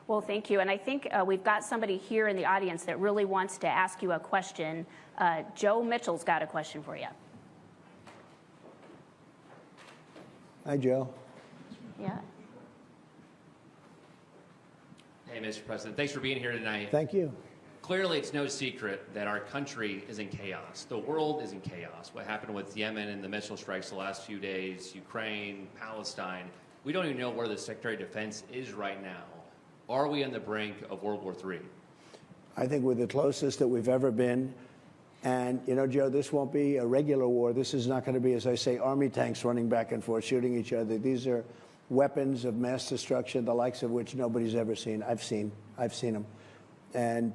Well, thank you. And I think we've got somebody here in the audience that really wants to ask you a question. Joe Mitchell's got a question for you. Hi, Joe. Yeah. Hey, Mr. President. Thanks for being here tonight. Thank you. Clearly, it's no secret that our country is in chaos. The world is in chaos. What happened with Yemen and the missile strikes the last few days, Ukraine, Palestine, we don't even know where the Secretary of Defense is right now. Are we on the brink of World War III? I think we're the closest that we've ever been. And, you know, Joe, this won't be a regular war. This is not going to be, as I say, army tanks running back and forth, shooting each other. These are weapons of mass destruction, the likes of which nobody's ever seen. I've seen them. And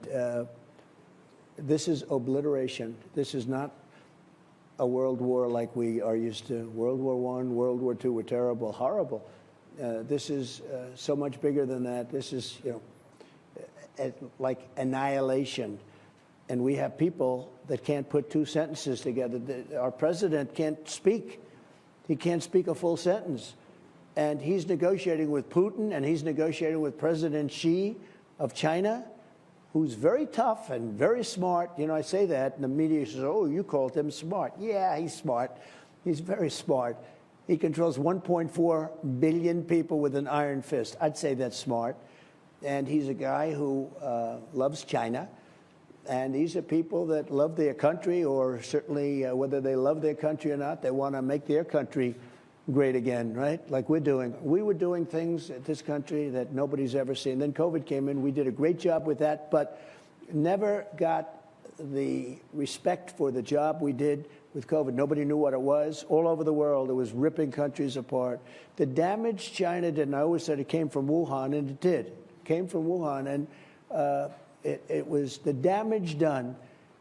this is obliteration. This is not a world war like we are used to. World War I, World War II were terrible, horrible. This is so much bigger than that. This is, you know, like annihilation. And we have people that can't put two sentences together. Our president can't speak. He can't speak a full sentence. And he's negotiating with Putin, and he's negotiating with President Xi of China, who's very tough and very smart. You know, I say that, and the media says, oh, you called him smart. Yeah, he's smart. He's very smart. He controls 1.4 billion people with an iron fist. I'd say that's smart. And he's a guy who loves China. And these are people that love their country, or certainly whether they love their country or not, they want to make their country great again, right? Like we're doing. We were doing things at this country that nobody's ever seen. Then COVID came in. We did a great job with that, but never got the respect for the job we did with COVID. Nobody knew what it was. All over the world, it was ripping countries apart. The damage China did, and I always said it came from Wuhan, and it did. It came from Wuhan, and it was the damage done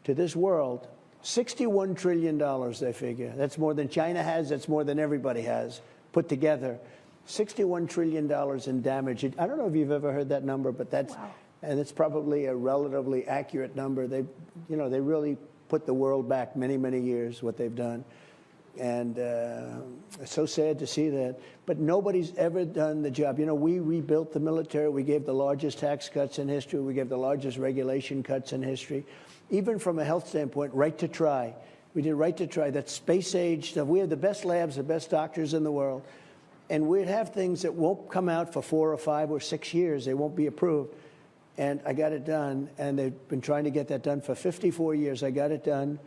to this world. $61 trillion, they figure. That's more than China has. That's more than everybody has put together. $61 trillion in damage. I don't know if you've ever heard that number, but that's, wow. And it's probably a relatively accurate number. They, you know, they really put the world back many, many years, what they've done. And it's so sad to see that. But nobody's ever done the job. You know, we rebuilt the military. We gave the largest tax cuts in history. We gave the largest regulation cuts in history. Even from a health standpoint, right to try. We did right to try. That space age stuff. We have the best labs, the best doctors in the world. And we'd have things that won't come out for 4 or 5 or 6 years. They won't be approved. And I got it done. And they've been trying to get that done for 54 years. I got it done.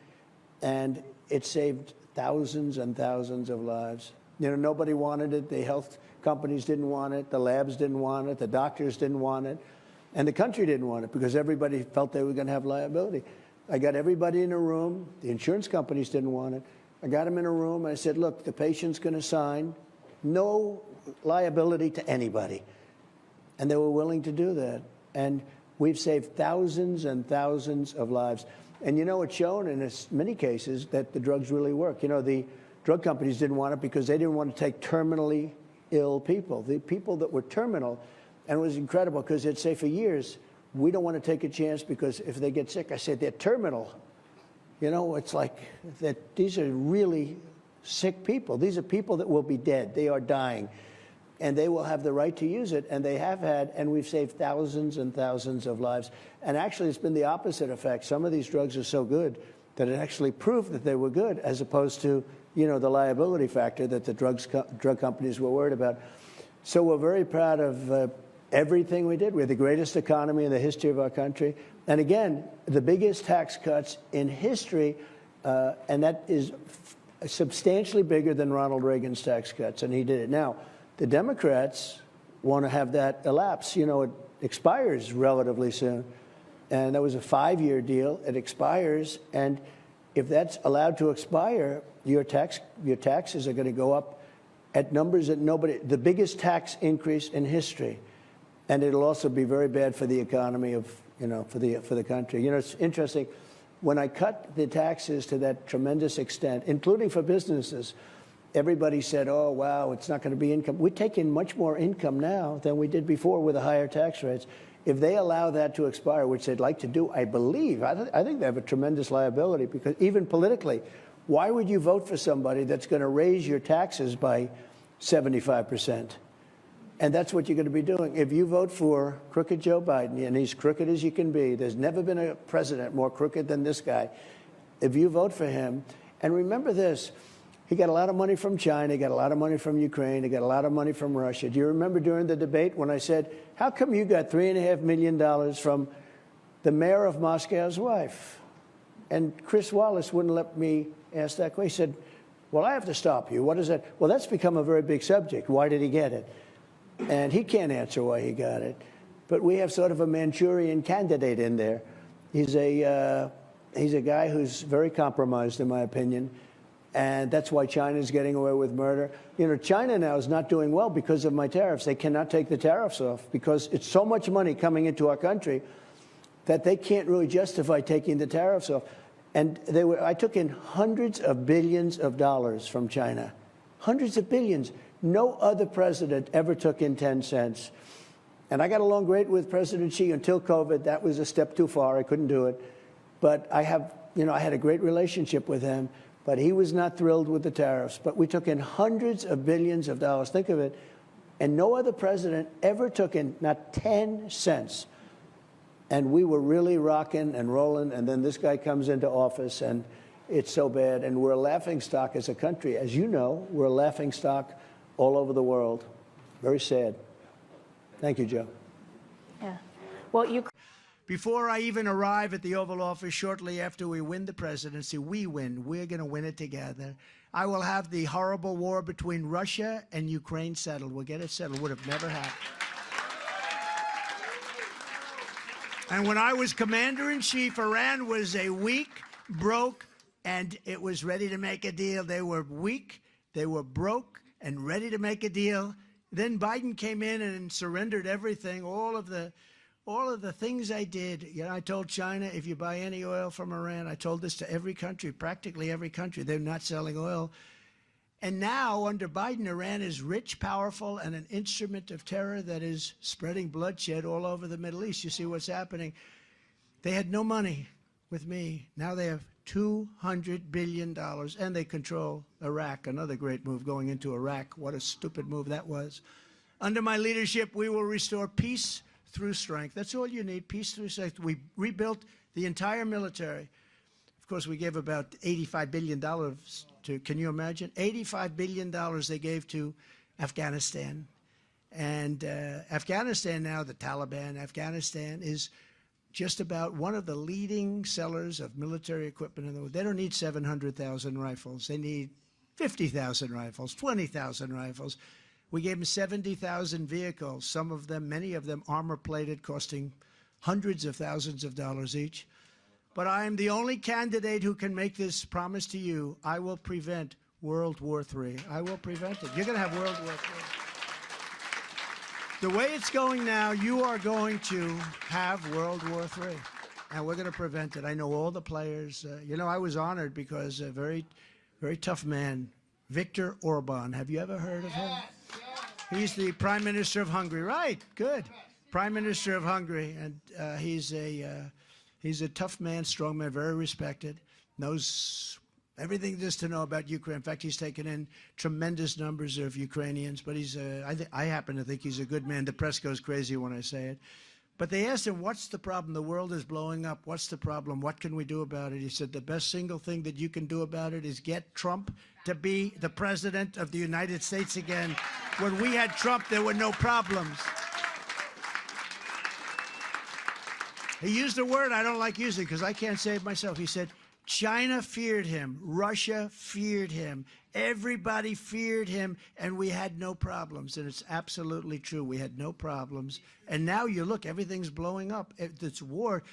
And it saved thousands and thousands of lives. You know, nobody wanted it. The health companies didn't want it. The labs didn't want it. The doctors didn't want it. And the country didn't want it because everybody felt they were going to have liability. I got everybody in a room. The insurance companies didn't want it. I got them in a room. And I said, look, the patient's going to sign no liability to anybody. And they were willing to do that. And we've saved thousands and thousands of lives. And, you know, it's shown in many cases that the drugs really work. You know, the drug companies didn't want it because they didn't want to take terminally ill people. The people that were terminal, and it was incredible because they'd say for years, we don't want to take a chance because if they get sick, I said, they're terminal. You know, it's like that. These are really sick people. These are people that will be dead. They are dying. And they will have the right to use it, and they have had, and we've saved thousands and thousands of lives. And actually, it's been the opposite effect. Some of these drugs are so good that it actually proved that they were good, as opposed to, you know, the liability factor that the drug companies were worried about. So we're very proud of everything we did. We're the greatest economy in the history of our country. And again, the biggest tax cuts in history, and that is substantially bigger than Ronald Reagan's tax cuts, and he did it. Now, the Democrats want to have that elapse. You know, it expires relatively soon. And that was a 5-year deal. It expires. And if that's allowed to expire, your taxes are going to go up at numbers that nobody, the biggest tax increase in history. And it'll also be very bad for the economy of, you know, for the country. You know, it's interesting. When I cut the taxes to that tremendous extent, including for businesses, everybody said, oh, wow, it's not going to be income. We take in much more income now than we did before with the higher tax rates. If they allow that to expire, which they'd like to do, I believe, I think they have a tremendous liability, because even politically, why would you vote for somebody that's going to raise your taxes by 75%? And that's what you're going to be doing. If you vote for crooked Joe Biden, and he's crooked as you can be, there's never been a president more crooked than this guy. If you vote for him, and remember this, he got a lot of money from China, he got a lot of money from Ukraine, he got a lot of money from Russia. Do you remember during the debate when I said, how come you got $3.5 million from the mayor of Moscow's wife? And Chris Wallace wouldn't let me ask that question. He said, well, I have to stop you. What is that? Well, that's become a very big subject. Why did he get it? And he can't answer why he got it. But we have sort of a Manchurian candidate in there. He's a guy who's very compromised, in my opinion. And that's why China's getting away with murder. You know, China now is not doing well because of my tariffs. They cannot take the tariffs off because it's so much money coming into our country that they can't really justify taking the tariffs off. And I took in hundreds of billions of dollars from China. Hundreds of billions. No other president ever took in 10 cents. And I got along great with President Xi until COVID. That was a step too far. I couldn't do it. But I had a great relationship with him. But he was not thrilled with the tariffs. But we took in hundreds of billions of dollars. Think of it. And no other president ever took in not 10 cents. And we were really rocking and rolling. And then this guy comes into office, and it's so bad. And we're a laughingstock as a country. As you know, we're a laughingstock all over the world. Very sad. Thank you, Joe. Yeah. Well, Before I even arrive at the Oval Office, shortly after we win the presidency, we win. We're going to win it together. I will have the horrible war between Russia and Ukraine settled. We'll get it settled. Would have never happened. And when I was commander-in-chief, Iran was a weak, broke, and it was ready to make a deal. They were weak, they were broke, and ready to make a deal. Then Biden came in and surrendered everything, all of the things I did. You know, I told China, if you buy any oil from Iran, I told this to every country, practically every country, they're not selling oil. And now, under Biden, Iran is rich, powerful, and an instrument of terror that is spreading bloodshed all over the Middle East. You see what's happening. They had no money with me. Now they have $200 billion, and they control Iraq. Another great move going into Iraq. What a stupid move that was. Under my leadership, we will restore peace through strength. That's all you need, peace through strength. We rebuilt the entire military. Of course, we gave about $85 billion to, can you imagine? $85 billion they gave to Afghanistan. And Afghanistan now, the Taliban, Afghanistan is just about one of the leading sellers of military equipment in the world. They don't need 700,000 rifles. They need 50,000 rifles, 20,000 rifles. We gave them 70,000 vehicles, some of them, many of them armor-plated, costing hundreds of thousands of dollars each. But I am the only candidate who can make this promise to you. I will prevent World War III. I will prevent it. You're going to have World War III. The way it's going now, you are going to have World War III. And we're going to prevent it. I know all the players. You know, I was honored because a very, very tough man, Viktor Orban. Have you ever heard of him? He's the Prime Minister of Hungary. Right, good. Prime Minister of Hungary. And he's a tough man, strong man, very respected, knows everything there is to know about Ukraine. In fact, he's taken in tremendous numbers of Ukrainians, but I happen to think he's a good man. The press goes crazy when I say it. But they asked him, what's the problem? The world is blowing up. What's the problem? What can we do about it? He said, the best single thing that you can do about it is get Trump to be the president of the United States again. When we had Trump, there were no problems. He used a word I don't like using because I can't say it myself. He said, China feared him. Russia feared him. Everybody feared him, and we had no problems. And it's absolutely true. We had no problems. And now you look, everything's blowing up. It's war.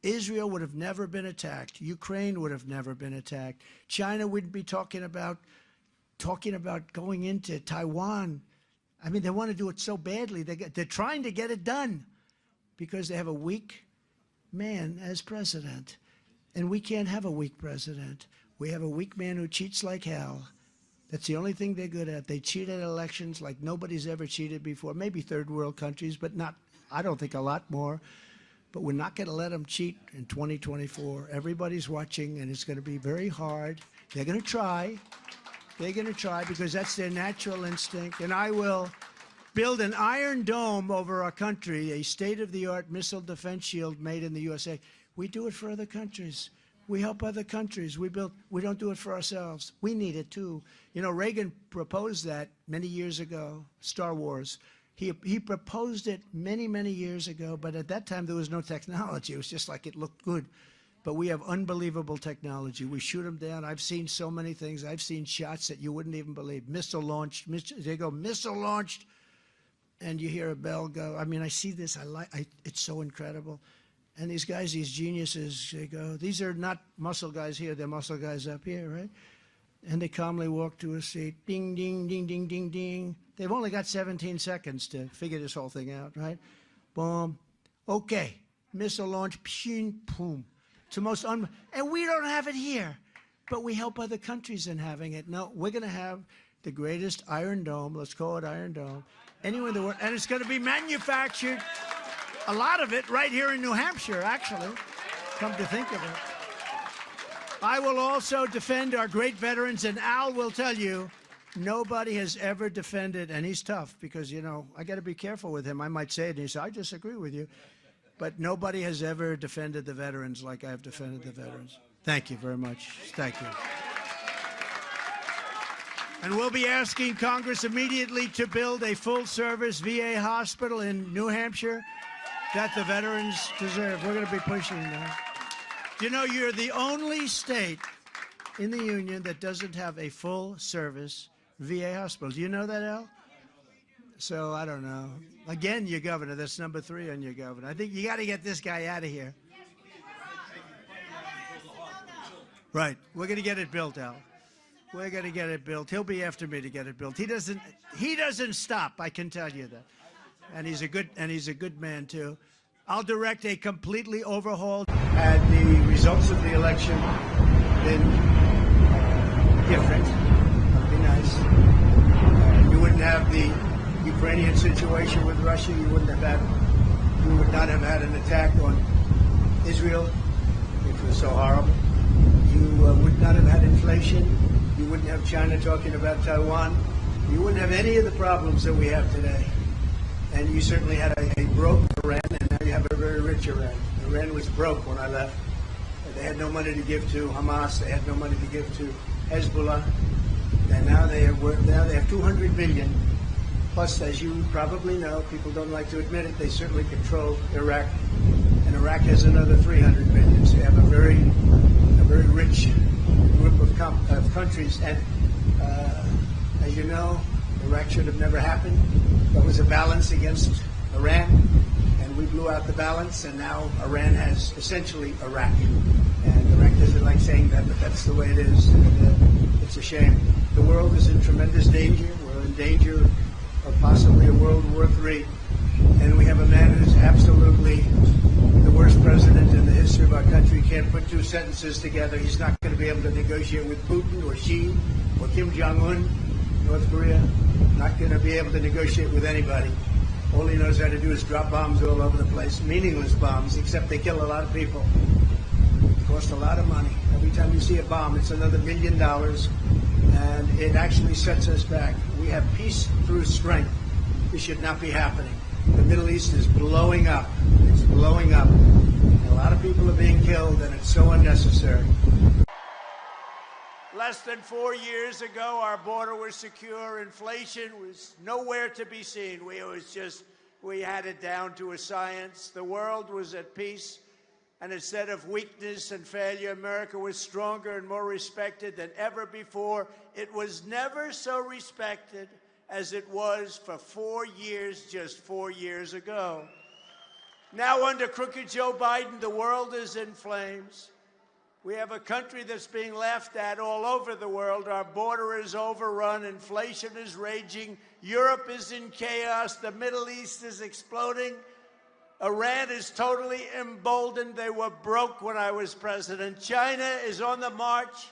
Israel would have never been attacked. Ukraine would have never been attacked. China wouldn't be talking about going into Taiwan. I mean, they want to do it so badly. They're trying to get it done because they have a weak man as president. And we can't have a weak president. We have a weak man who cheats like hell. That's the only thing they're good at. They cheat at elections like nobody's ever cheated before. Maybe third world countries, but not, I don't think, a lot more. But we're not going to let them cheat in 2024. Everybody's watching, and it's going to be very hard. They're going to try. They're going to try because that's their natural instinct. And I will build an Iron Dome over our country, a state-of-the-art missile defense shield made in the USA. We do it for other countries. We help other countries. We don't do it for ourselves. We need it too. You know, Reagan proposed that many years ago, Star Wars. He proposed it many, many years ago, but at that time there was no technology. It was just like it looked good. But we have unbelievable technology. We shoot them down. I've seen so many things. I've seen shots that you wouldn't even believe. Missile launched. They go, missile launched, and you hear a bell go. I mean, I see this. It's so incredible. And these guys, these geniuses, they go, these are not muscle guys here. They're muscle guys up here, right? And they calmly walk to a seat. Ding, ding, ding, ding, ding, ding. They've only got 17 seconds to figure this whole thing out, right? Boom. Okay. Missile launch. Pshing, boom. It's the most and we don't have it here, but we help other countries in having it. No, we're going to have the greatest Iron Dome. Let's call it Iron Dome. Anywhere in the world, and it's going to be manufactured. A lot of it right here in New Hampshire, actually. Come to think of it. I will also defend our great veterans, and Al will tell you, nobody has ever defended, and he's tough because, you know, I got to be careful with him. I might say it, and he says, I disagree with you. But nobody has ever defended the veterans like I've defended the veterans. Thank you very much. Thank you. And we'll be asking Congress immediately to build a full-service VA hospital in New Hampshire that the veterans deserve. We're going to be pushing that. You know, you're the only state in the union that doesn't have a full-service VA hospital. Do you know that, Al? So, I don't know. Again, your governor. That's number 3 on your governor. I think you got to get this guy out of here. Right. We're going to get it built, Al. We're going to get it built. He'll be after me to get it built. He doesn't stop, I can tell you that. And he's a good man, too. I'll direct a completely overhauled. Had the results of the election been different, that'd be nice. You wouldn't have the Ukrainian situation with Russia. You would not have had an attack on Israel, which was so horrible. You would not have had inflation. You wouldn't have China talking about Taiwan. You wouldn't have any of the problems that we have today. And you certainly had a broke Iran, and now you have a very rich Iran. Iran was broke when I left. They had no money to give to Hamas. They had no money to give to Hezbollah. And now they have 200 billion. Plus, as you probably know, people don't like to admit it, they certainly control Iraq. And Iraq has another 300 billion. So you have a very rich group of countries. And as you know, Iraq should have never happened. There was a balance against Iran, and we blew out the balance, and now Iran has essentially Iraq. And Iraq doesn't like saying that, but that's the way it is. And, it's a shame. The world is in tremendous danger. We're in danger of possibly a World War III. And we have a man who's absolutely the worst president in the history of our country. Can't put 2 sentences together. He's not going to be able to negotiate with Putin or Xi or Kim Jong-un, North Korea. Not going to be able to negotiate with anybody. All he knows how to do is drop bombs all over the place. Meaningless bombs, except they kill a lot of people. It costs a lot of money. Every time you see a bomb, it's another $1 million. And it actually sets us back. We have peace through strength. This should not be happening. The Middle East is blowing up. It's blowing up. And a lot of people are being killed, and it's so unnecessary. Less than 4 years ago, our border was secure. Inflation was nowhere to be seen. We had it down to a science. The world was at peace. And instead of weakness and failure, America was stronger and more respected than ever before. It was never so respected as it was for 4 years, just 4 years ago. Now, under crooked Joe Biden, the world is in flames. We have a country that's being laughed at all over the world. Our border is overrun. Inflation is raging. Europe is in chaos. The Middle East is exploding. Iran is totally emboldened. They were broke when I was president. China is on the march.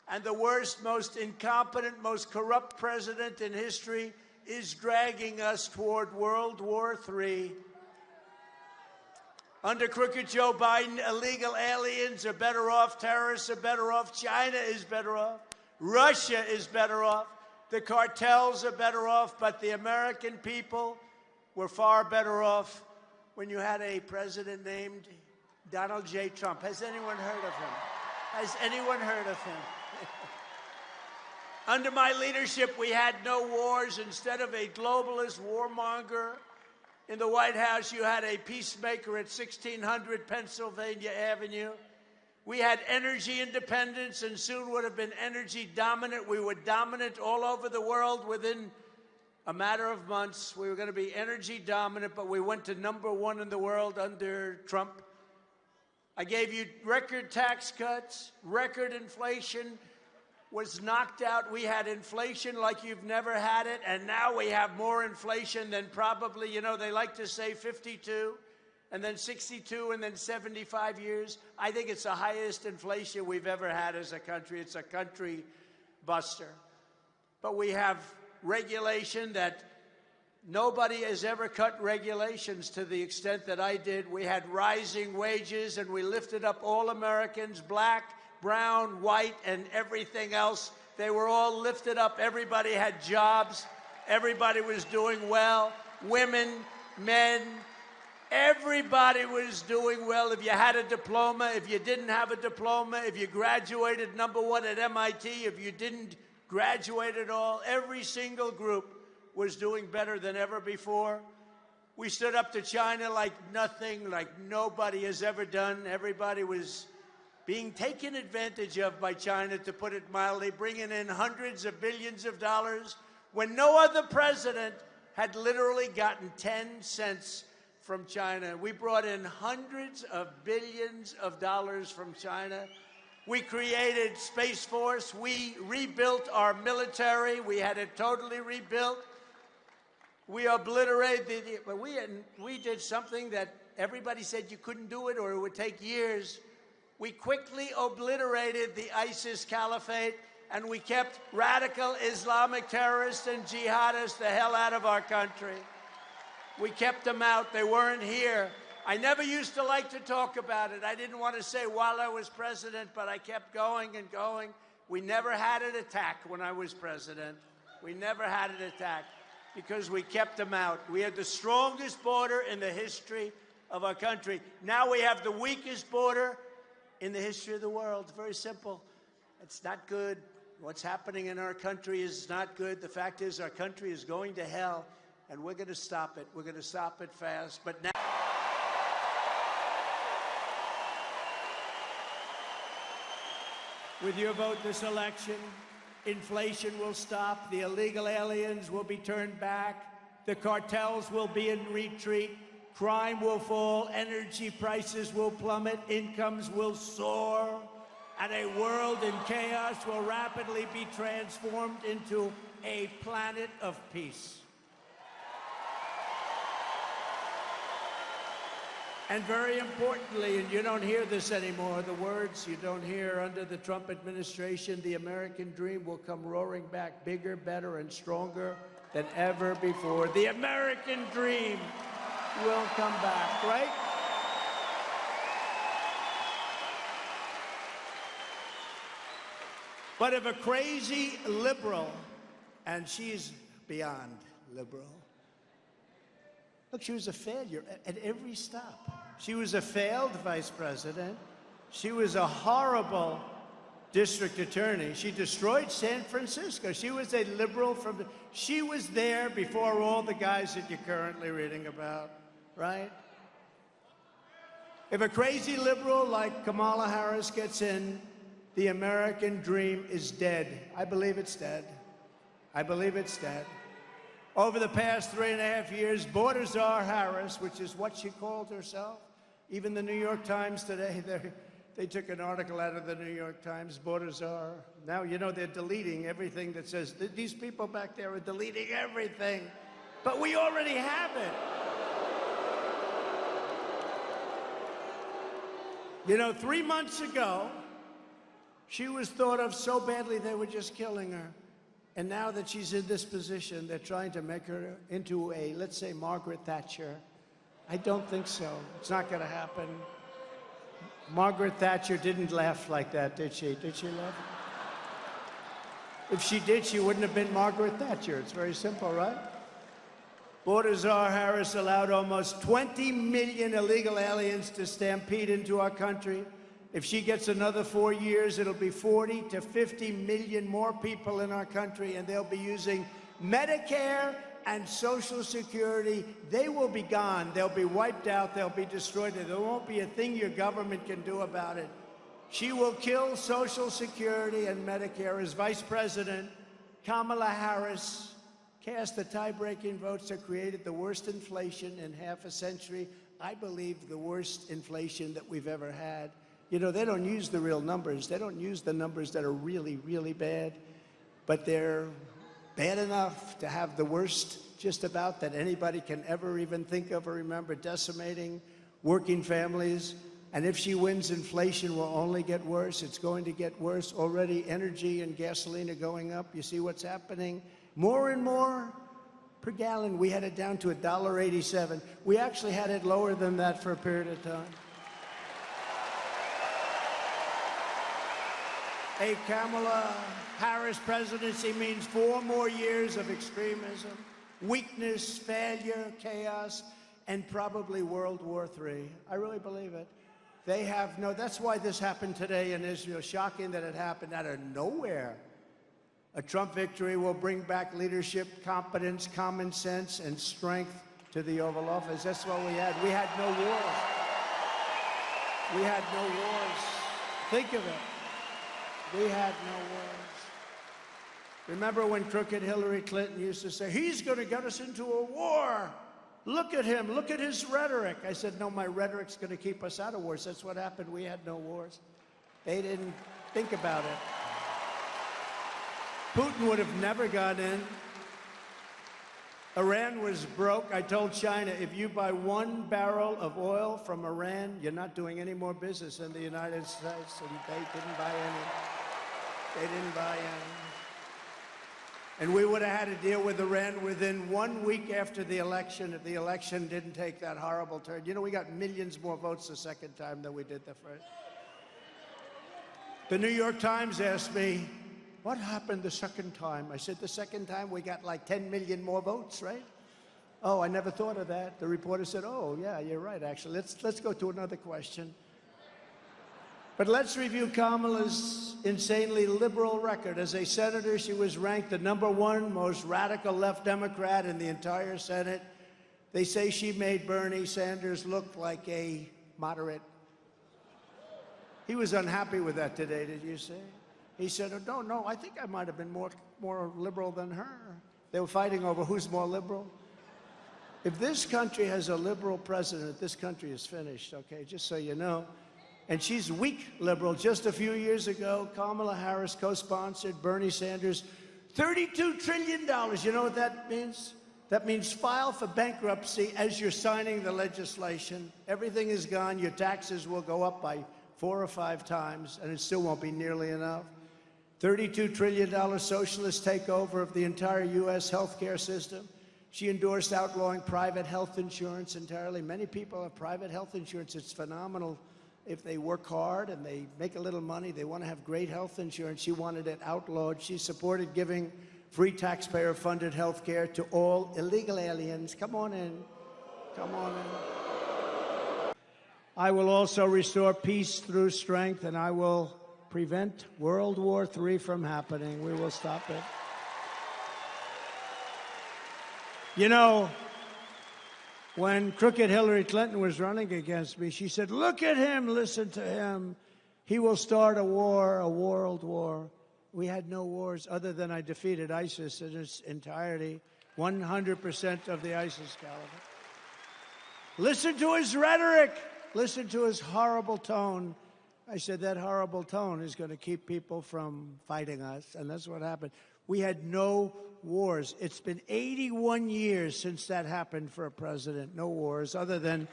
And the worst, most incompetent, most corrupt president in history is dragging us toward World War III. Under crooked Joe Biden, illegal aliens are better off, terrorists are better off, China is better off, Russia is better off. The cartels are better off, but the American people were far better off when you had a president named Donald J. Trump. Has anyone heard of him? Has anyone heard of him? Under my leadership, we had no wars. Instead of a globalist warmonger in the White House, you had a peacemaker at 1600 Pennsylvania Avenue. We had energy independence and soon would have been energy dominant. We were dominant all over the world within a matter of months. We were going to be energy dominant, but we went to #1 in the world under Trump. I gave you record tax cuts, record inflation was knocked out. We had inflation like you've never had it, and now we have more inflation than probably, you know, they like to say 52, and then 62, and then 75 years. I think it's the highest inflation we've ever had as a country. It's a country buster. But we have regulation that nobody has ever cut regulations to the extent that I did. We had rising wages, and we lifted up all Americans, black, brown, white, and everything else. They were all lifted up. Everybody had jobs. Everybody was doing well. Women, men, everybody was doing well. If you had a diploma, if you didn't have a diploma, if you graduated #1 at MIT, if you didn't graduate at all, every single group was doing better than ever before. We stood up to China like nothing, like nobody has ever done. Everybody was being taken advantage of by China, to put it mildly, bringing in hundreds of billions of dollars when no other president had literally gotten 10 cents from China. We brought in hundreds of billions of dollars from China. We created Space Force. We rebuilt our military. We had it totally rebuilt. We obliterated, but we did something that everybody said you couldn't do it or it would take years. We quickly obliterated the ISIS caliphate, and we kept radical Islamic terrorists and jihadists the hell out of our country. We kept them out. They weren't here. I never used to like to talk about it. I didn't want to say while I was president, but I kept going and going. We never had an attack when I was president. We never had an attack because we kept them out. We had the strongest border in the history of our country. Now we have the weakest border in the history of the world. Very simple. It's not good. What's happening in our country is not good. The fact is our country is going to hell, and we're going to stop it. We're going to stop it fast. But now, with your vote this election, inflation will stop. The illegal aliens will be turned back. The cartels will be in retreat. Crime will fall, energy prices will plummet, incomes will soar, and a world in chaos will rapidly be transformed into a planet of peace. And very importantly, and you don't hear this anymore, the words you don't hear under the Trump administration, the American dream will come roaring back bigger, better, and stronger than ever before. The American dream will come back, right? But if a crazy liberal, and she's beyond liberal, look, she was a failure at every stop. She was a failed vice president. She was a horrible district attorney. She destroyed San Francisco. She was a liberal she was there before all the guys that you're currently reading about. Right? If a crazy liberal like Kamala Harris gets in, the American dream is dead. I believe it's dead. I believe it's dead. Over the past 3.5 years, Border Czar Harris, which is what she called herself, even the New York Times today, they took an article out of the New York Times, Border Czar. Now, you know, they're deleting everything that says, these people back there are deleting everything. But we already have it. You know, 3 months ago, she was thought of so badly they were just killing her. And now that she's in this position, they're trying to make her into a, let's say, Margaret Thatcher. I don't think so. It's not going to happen. Margaret Thatcher didn't laugh like that, did she? Did she laugh? If she did, she wouldn't have been Margaret Thatcher. It's very simple, right? Border Czar Harris allowed almost 20 million illegal aliens to stampede into our country. If she gets another 4 years, it'll be 40 to 50 million more people in our country, and they'll be using Medicare and Social Security. They will be gone. They'll be wiped out. They'll be destroyed. There won't be a thing your government can do about it. She will kill Social Security and Medicare. As Vice President, Kamala Harris cast the tie-breaking votes that created the worst inflation in half a century. I believe the worst inflation that we've ever had. You know, they don't use the real numbers. They don't use the numbers that are really, really bad, but they're bad enough to have the worst just about that anybody can ever even think of or remember, decimating working families. And if she wins, inflation will only get worse. It's going to get worse. Already energy and gasoline are going up. You see what's happening? More and more per gallon. We had it down to $1.87. We actually had it lower than that for a period of time. A Kamala Harris presidency means 4 more years of extremism, weakness, failure, chaos, and probably World War III. I really believe it. They have no, that's why this happened today in Israel. Shocking that it happened out of nowhere. A Trump victory will bring back leadership, competence, common sense, and strength to the Oval Office. That's what we had. We had no wars. We had no wars. Think of it. We had no wars. Remember when crooked Hillary Clinton used to say, he's going to get us into a war. Look at him. Look at his rhetoric. I said, no, my rhetoric's going to keep us out of wars. That's what happened. We had no wars. They didn't think about it. Putin would have never gone in. Iran was broke. I told China, if you buy 1 barrel of oil from Iran, you're not doing any more business in the United States. And they didn't buy any. They didn't buy any. And we would have had to deal with Iran within 1 week after the election if the election didn't take that horrible turn. You know, we got millions more votes the second time than we did the first. The New York Times asked me, what happened the second time? I said, the second time we got like 10 million more votes, right? Oh, I never thought of that. The reporter said, oh, yeah, you're right, actually. Let's go to another question. But let's review Kamala's insanely liberal record. As a senator, she was ranked the #1 most radical left Democrat in the entire Senate. They say she made Bernie Sanders look like a moderate. He was unhappy with that today, did you see? He said, oh, no, I think I might have been more liberal than her. They were fighting over who's more liberal. If this country has a liberal president, this country is finished, okay, just so you know. And she's weak liberal. Just a few years ago, Kamala Harris co-sponsored Bernie Sanders' $32 trillion. You know what that means? That means file for bankruptcy as you're signing the legislation. Everything is gone. Your taxes will go up by 4 or 5 times, and it still won't be nearly enough. $32 trillion socialist takeover of the entire U.S. healthcare system. She endorsed outlawing private health insurance entirely. Many people have private health insurance. It's phenomenal. If they work hard and they make a little money, they want to have great health insurance. She wanted it outlawed. She supported giving free taxpayer-funded health care to all illegal aliens. Come on in. Come on in. I will also restore peace through strength, and I will prevent World War III from happening. We will stop it. You know, when crooked Hillary Clinton was running against me, she said, look at him, listen to him. He will start a war, a world war. We had no wars other than I defeated ISIS in its entirety, 100% of the ISIS caliber. Listen to his rhetoric. Listen to his horrible tone. I said that horrible tone is going to keep people from fighting us, and that's what happened. We had no wars. It's been 81 years since that happened for a president. No wars, other than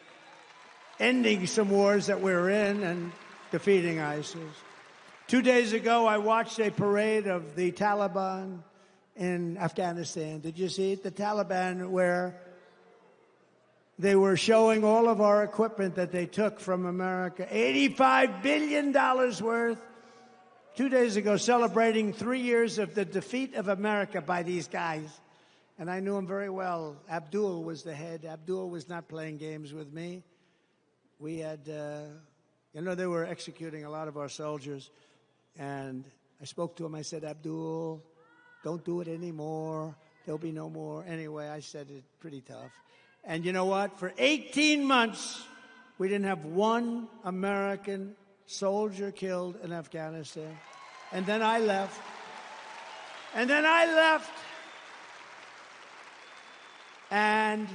ending some wars that we're in and defeating ISIS. 2 days ago, I watched a parade of the Taliban in Afghanistan. Did you see it? The Taliban, where they were showing all of our equipment that they took from America. $85 billion worth. 2 days ago celebrating 3 years of the defeat of America by these guys. And I knew him very well. Abdul was the head. Abdul was not playing games with me. We had, they were executing a lot of our soldiers. And I spoke to him. I said, Abdul, don't do it anymore. There'll be no more. Anyway, I said it pretty tough. And you know what? For 18 months, we didn't have one American soldier killed in Afghanistan. And then I left. And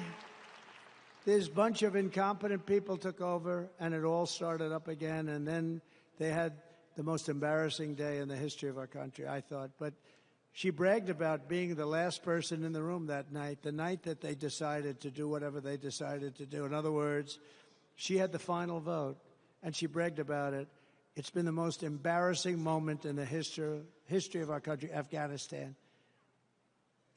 this bunch of incompetent people took over, and it all started up again. And then they had the most embarrassing day in the history of our country, I thought. But she bragged about being the last person in the room that night, the night that they decided to do whatever they decided to do. In other words, she had the final vote, and she bragged about it. It's been the most embarrassing moment in the history of our country, Afghanistan.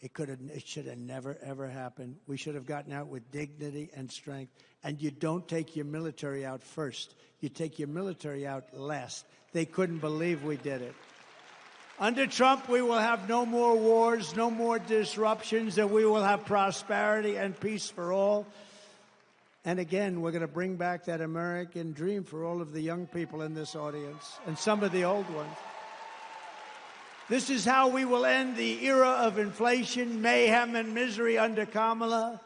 It should have never, ever happened. We should have gotten out with dignity and strength. And you don't take your military out first. You take your military out last. They couldn't believe we did it. Under Trump, we will have no more wars, no more disruptions, and we will have prosperity and peace for all. And again, we're going to bring back that American dream for all of the young people in this audience and some of the old ones. This is how we will end the era of inflation, mayhem, and misery under Kamala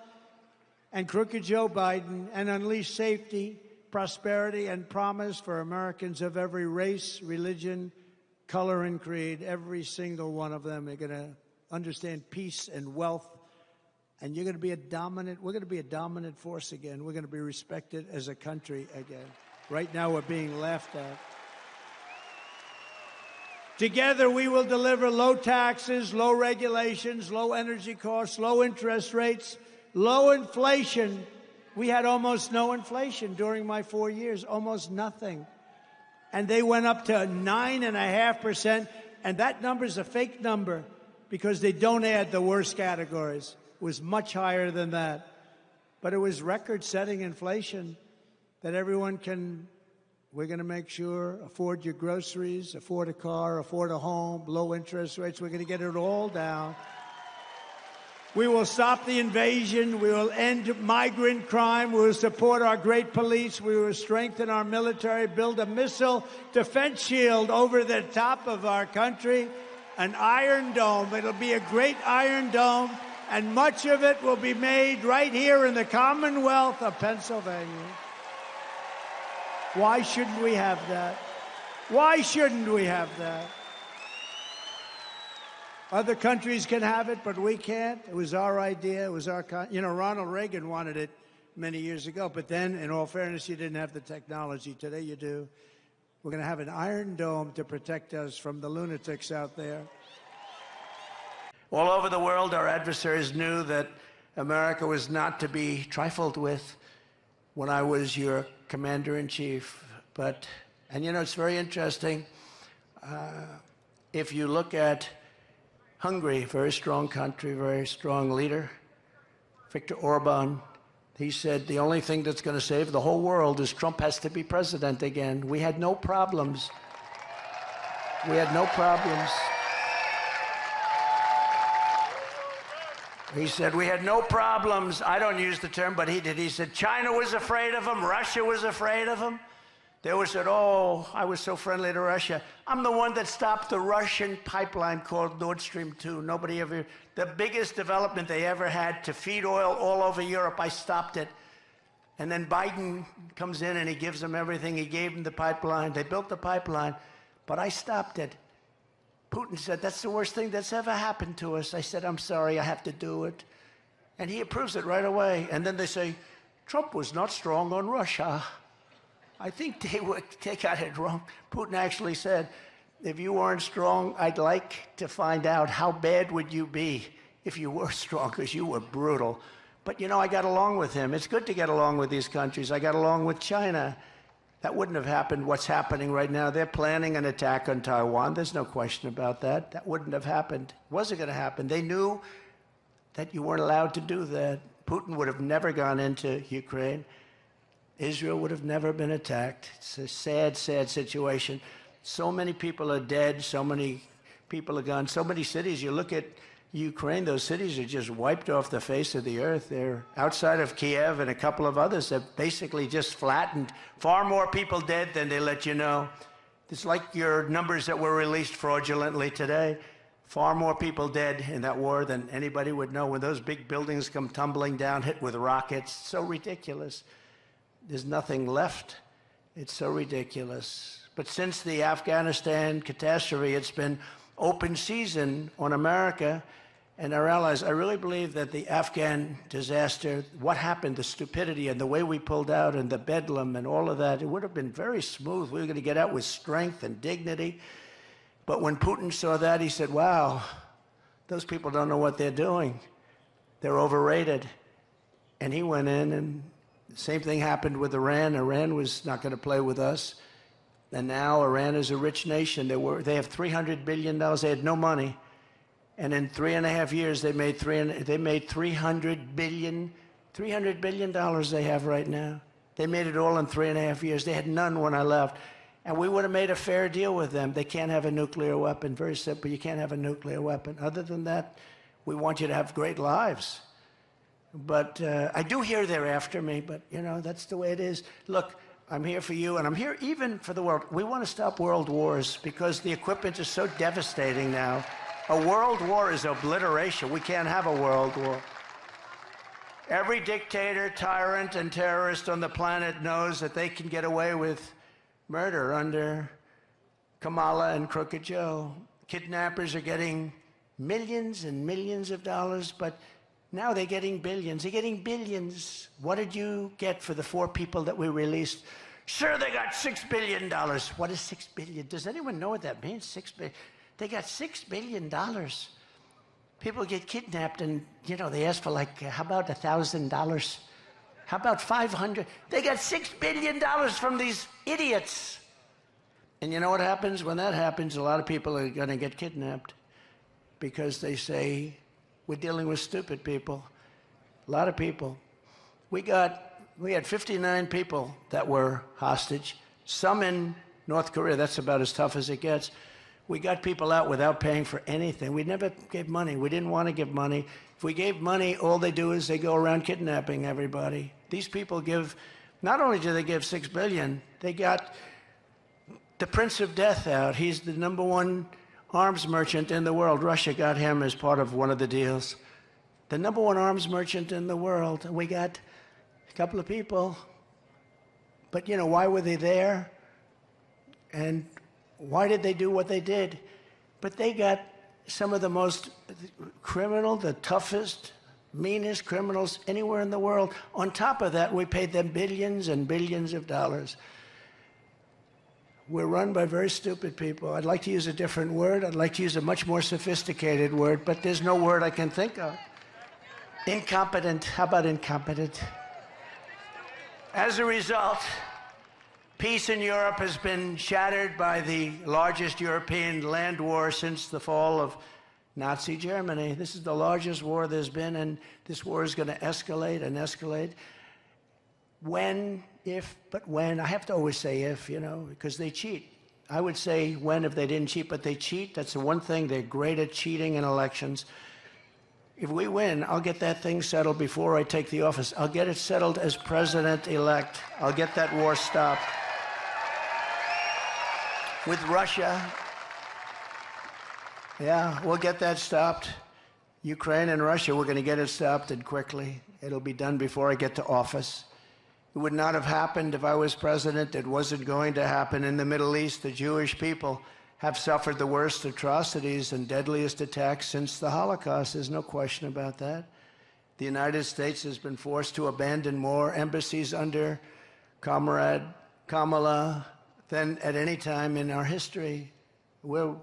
and crooked Joe Biden, and unleash safety, prosperity, and promise for Americans of every race, religion, color, and creed. Every single one of them are going to understand peace and wealth. And we're going to be a dominant force again. We're going to be respected as a country again. Right now, we're being laughed at. Together, we will deliver low taxes, low regulations, low energy costs, low interest rates, low inflation. We had almost no inflation during my 4 years, almost nothing. And they went up to 9.5%. And that number is a fake number because they don't add the worst categories. It was much higher than that. But it was record-setting inflation that everyone can. We're going to make sure, afford your groceries, afford a car, afford a home, low interest rates. We're going to get it all down. We will stop the invasion. We will end migrant crime. We will support our great police. We will strengthen our military, build a missile defense shield over the top of our country, an Iron Dome. It'll be a great Iron Dome, and much of it will be made right here in the Commonwealth of Pennsylvania. Why shouldn't we have that? Why shouldn't we have that? Other countries can have it, but we can't. It was our idea. It was our Ronald Reagan wanted it many years ago, but then, in all fairness, you didn't have the technology. Today you do. We're going to have an Iron Dome to protect us from the lunatics out there. All over the world, our adversaries knew that America was not to be trifled with when I was your commander-in-chief. And it's very interesting. If you look at Hungary, very strong country, very strong leader, Viktor Orban, he said the only thing that's going to save the whole world is Trump has to be president again. We had no problems. We had no problems. He said, we had no problems. I don't use the term, but he did. He said, China was afraid of him. Russia was afraid of him. They always said, oh, I was so friendly to Russia. I'm the one that stopped the Russian pipeline called Nord Stream 2. Nobody ever, the biggest development they ever had to feed oil all over Europe, I stopped it. And then Biden comes in and he gives them everything. He gave them the pipeline. They built the pipeline, but I stopped it. Putin said, that's the worst thing that's ever happened to us. I said, I'm sorry, I have to do it. And he approves it right away. And then they say, Trump was not strong on Russia. I think they got it wrong. Putin actually said, if you weren't strong, I'd like to find out how bad would you be if you were strong, because you were brutal. But, I got along with him. It's good to get along with these countries. I got along with China. That wouldn't have happened. What's happening right now, they're planning an attack on Taiwan. There's no question about that. That wouldn't have happened. It wasn't going to happen. They knew that you weren't allowed to do that. Putin would have never gone into Ukraine. Israel would have never been attacked. It's a sad, sad situation. So many people are dead, so many people are gone, so many cities. You look at Ukraine, those cities are just wiped off the face of the earth. They're outside of Kiev and a couple of others that basically just flattened. Far more people dead than they let you know. It's like your numbers that were released fraudulently today. Far more people dead in that war than anybody would know. When those big buildings come tumbling down, hit with rockets, so ridiculous. There's nothing left. It's so ridiculous. But since the Afghanistan catastrophe, it's been open season on America and our allies. I really believe that the Afghan disaster, what happened, the stupidity and the way we pulled out and the bedlam and all of that, it would have been very smooth. We were going to get out with strength and dignity. But when Putin saw that, he said, wow, those people don't know what they're doing. They're overrated. And he went in, and the same thing happened with Iran. Iran was not going to play with us. And now Iran is a rich nation. They have $300 billion. They had no money. And in 3.5 years, they made $300 billion they have right now. They made it all in 3.5 years. They had none when I left. And we would have made a fair deal with them. They can't have a nuclear weapon. Very simple. You can't have a nuclear weapon. Other than that, we want you to have great lives. But I do hear they're after me, but, you know, that's the way it is. Look, I'm here for you, and I'm here even for the world. We want to stop world wars because the equipment is so devastating now. A world war is obliteration. We can't have a world war. Every dictator, tyrant, and terrorist on the planet knows that they can get away with murder under Kamala and Crooked Joe. Kidnappers are getting millions and millions of dollars, but now they're getting billions. They're getting billions. What did you get for the 4 people that we released? Sure, they got $6 billion. What is $6 billion? Does anyone know what that means? $6 billion. They got $6 billion. People get kidnapped and, you know, they ask for like, how about $1,000? How about 500? They got $6 billion from these idiots. And you know what happens? When that happens, a lot of people are going to get kidnapped because they say, we're dealing with stupid people. A lot of people. We had 59 people that were hostage, some in North Korea. That's about as tough as it gets. We got people out without paying for anything. We never gave money. We didn't want to give money. If we gave money, all they do is they go around kidnapping everybody. These people give, not only do they give $6 billion, they got the Prince of Death out. He's the #1 arms merchant in the world. Russia got him as part of one of the deals. The #1 arms merchant in the world. We got a couple of people. But, you know, why were they there? And why did they do what they did? But they got some of the most criminal, the toughest, meanest criminals anywhere in the world. On top of that, we paid them billions and billions of dollars. We're run by very stupid people. I'd like to use a different word. I'd like to use a much more sophisticated word, but there's no word I can think of. Incompetent. How about incompetent? As a result, peace in Europe has been shattered by the largest European land war since the fall of Nazi Germany. This is the largest war there's been, and this war is going to escalate and escalate. When, if, but when. I have to always say if, you know, because they cheat. I would say when if they didn't cheat, but they cheat. That's the one thing. They're great at cheating in elections. If we win, I'll get that thing settled before I take the office. I'll get it settled as president-elect. I'll get that war stopped. With Russia, yeah, we'll get that stopped. Ukraine and Russia, we're going to get it stopped, and quickly. It'll be done before I get to office. It would not have happened if I was president. It wasn't going to happen in the Middle East. The Jewish people have suffered the worst atrocities and deadliest attacks since the Holocaust. There's no question about that. The United States has been forced to abandon more embassies under Kamala than at any time in our history. We're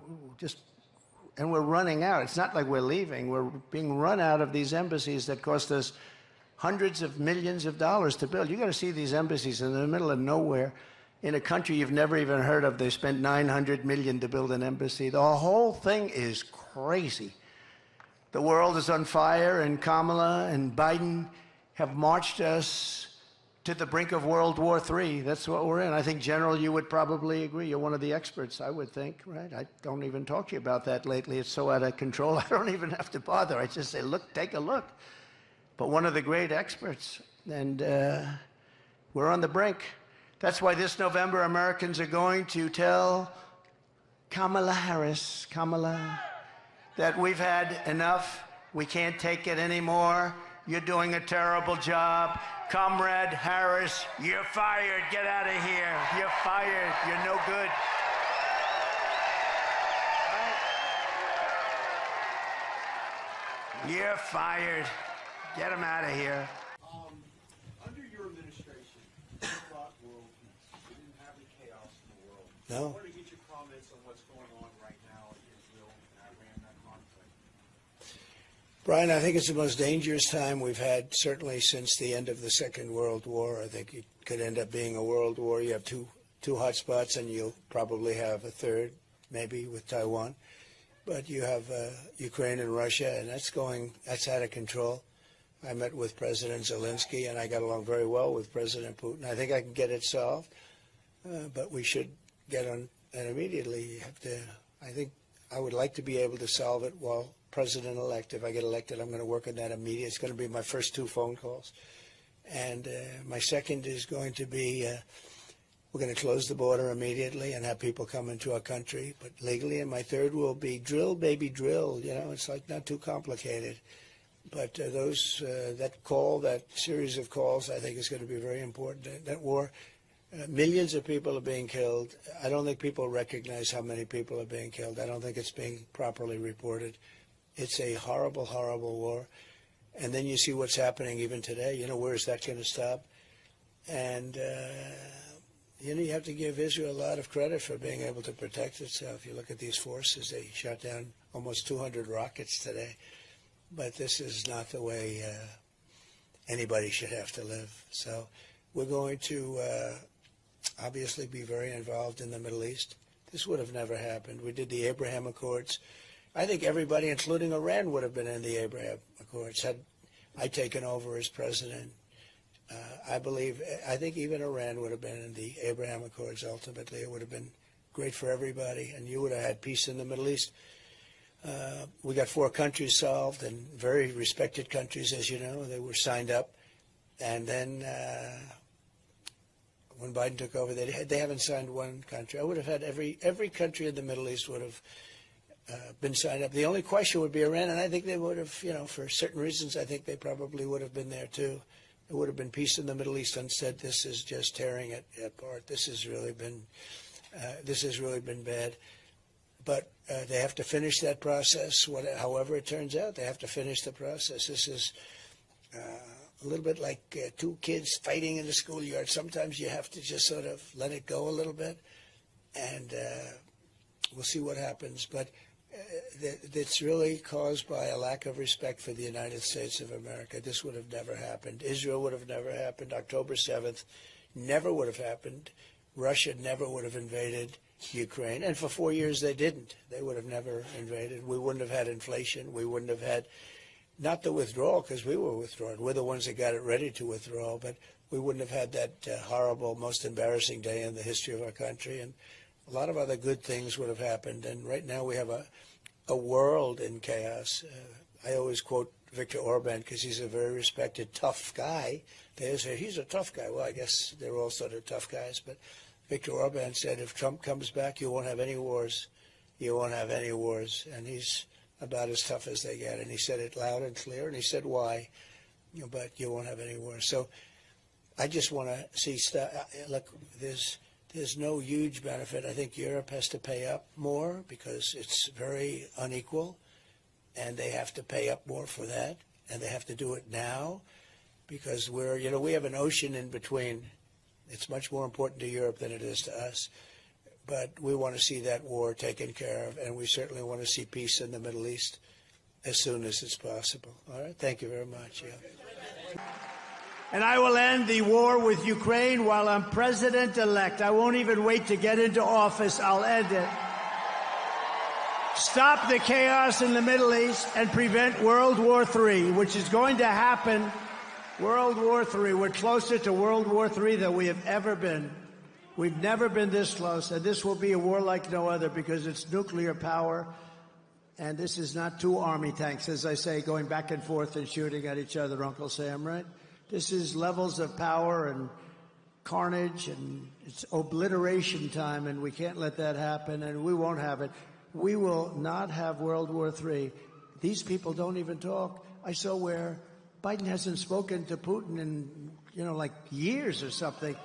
running out. It's not like we're leaving. We're being run out of these embassies that cost us hundreds of millions of dollars to build. You got to see these embassies in the middle of nowhere in a country you've never even heard of. They spent $900 million to build an embassy. The whole thing is crazy. The world is on fire, and Kamala and Biden have marched us to the brink of World War III. That's what we're in. I think, General, you would probably agree. You're one of the experts, I would think, right? I don't even talk to you about that lately. It's so out of control, I don't even have to bother. I just say, look, take a look. But one of the great experts, and we're on the brink. That's why this November, Americans are going to tell Kamala Harris, that we've had enough. We can't take it anymore. You're doing a terrible job. Comrade Harris, you're fired. Get out of here. You're fired. You're no good. You're fired. Get him out of here. Under your administration, you brought world peace. You didn't have the chaos in the world. No. I wanted to get your comments on what's going on right now in Israel and Iran, that conflict. Brian, I think it's the most dangerous time we've had, certainly since the end of the Second World War. I think it could end up being a world war. You have two hot spots, and you'll probably have a third, maybe with Taiwan. But you have Ukraine and Russia, and that's out of control. I met with President Zelensky, and I got along very well with President Putin. I think I can get it solved, but we should get on and immediately have to. I think I would like to be able to solve it while president-elect. If I get elected, I'm going to work on that immediately. It's going to be my first 2 phone calls. And my second is going to be, we're going to close the border immediately and have people come into our country, but legally. And my third will be drill, baby, drill. You know, it's like not too complicated. But that series of calls, I think is going to be very important. That war, millions of people are being killed. I don't think people recognize how many people are being killed. I don't think it's being properly reported. It's a horrible, horrible war. And then you see what's happening even today. You know, where is that going to stop? And, you know, you have to give Israel a lot of credit for being able to protect itself. You look at these forces, they shot down almost 200 rockets today. But this is not the way anybody should have to live. So we're going to obviously be very involved in the Middle East. This would have never happened. We did the Abraham Accords. I think everybody, including Iran, would have been in the Abraham Accords had I taken over as president. I think even Iran would have been in the Abraham Accords ultimately. It would have been great for everybody, and you would have had peace in the Middle East. We got 4 countries solved, and very respected countries, as you know. They were signed up. And then when Biden took over, they haven't signed one country. I would have had every country in the Middle East would have been signed up. The only question would be Iran, and I think they would have, you know, for certain reasons, I think they probably would have been there too. There would have been peace in the Middle East. Instead, this is just tearing it apart. This has really been bad. But they have to finish that process. However it turns out, they have to finish the process. This is a little bit like 2 kids fighting in the schoolyard. Sometimes you have to just sort of let it go a little bit, and we'll see what happens. But it's really caused by a lack of respect for the United States of America. This would have never happened. Israel would have never happened. October 7th never would have happened. Russia never would have invaded Ukraine. And for 4 years they didn't. They would have never invaded. We wouldn't have had inflation. We wouldn't have had, not the withdrawal, because we were withdrawing. We're the ones that got it ready to withdraw. But we wouldn't have had that horrible, most embarrassing day in the history of our country. And a lot of other good things would have happened. And right now we have a world in chaos. I always quote Viktor Orban because he's a very respected, tough guy. They say he's a tough guy. Well, I guess they're all sort of tough guys. But Viktor Orban said, if Trump comes back, you won't have any wars. You won't have any wars. And he's about as tough as they get. And he said it loud and clear. And he said why. But you won't have any wars. So I just want to see look, there's no huge benefit. I think Europe has to pay up more because it's very unequal, and they have to pay up more for that, and they have to do it now because we have an ocean in between. It's much more important to Europe than it is to us, but we want to see that war taken care of, and we certainly want to see peace in the Middle East as soon as it's possible. All right? Thank you very much. Yeah. And I will end the war with Ukraine while I'm president-elect. I won't even wait to get into office. I'll end it. Stop the chaos in the Middle East and prevent World War III, which is going to happen World War III. We're closer to World War III than we have ever been. We've never been this close, and this will be a war like no other because it's nuclear power, and this is not two army tanks, as I say, going back and forth and shooting at each other, Uncle Sam, right? This is levels of power and carnage, and it's obliteration time, and we can't let that happen, and we won't have it. We will not have World War III. These people don't even talk. I saw where Biden hasn't spoken to Putin in, like years or something.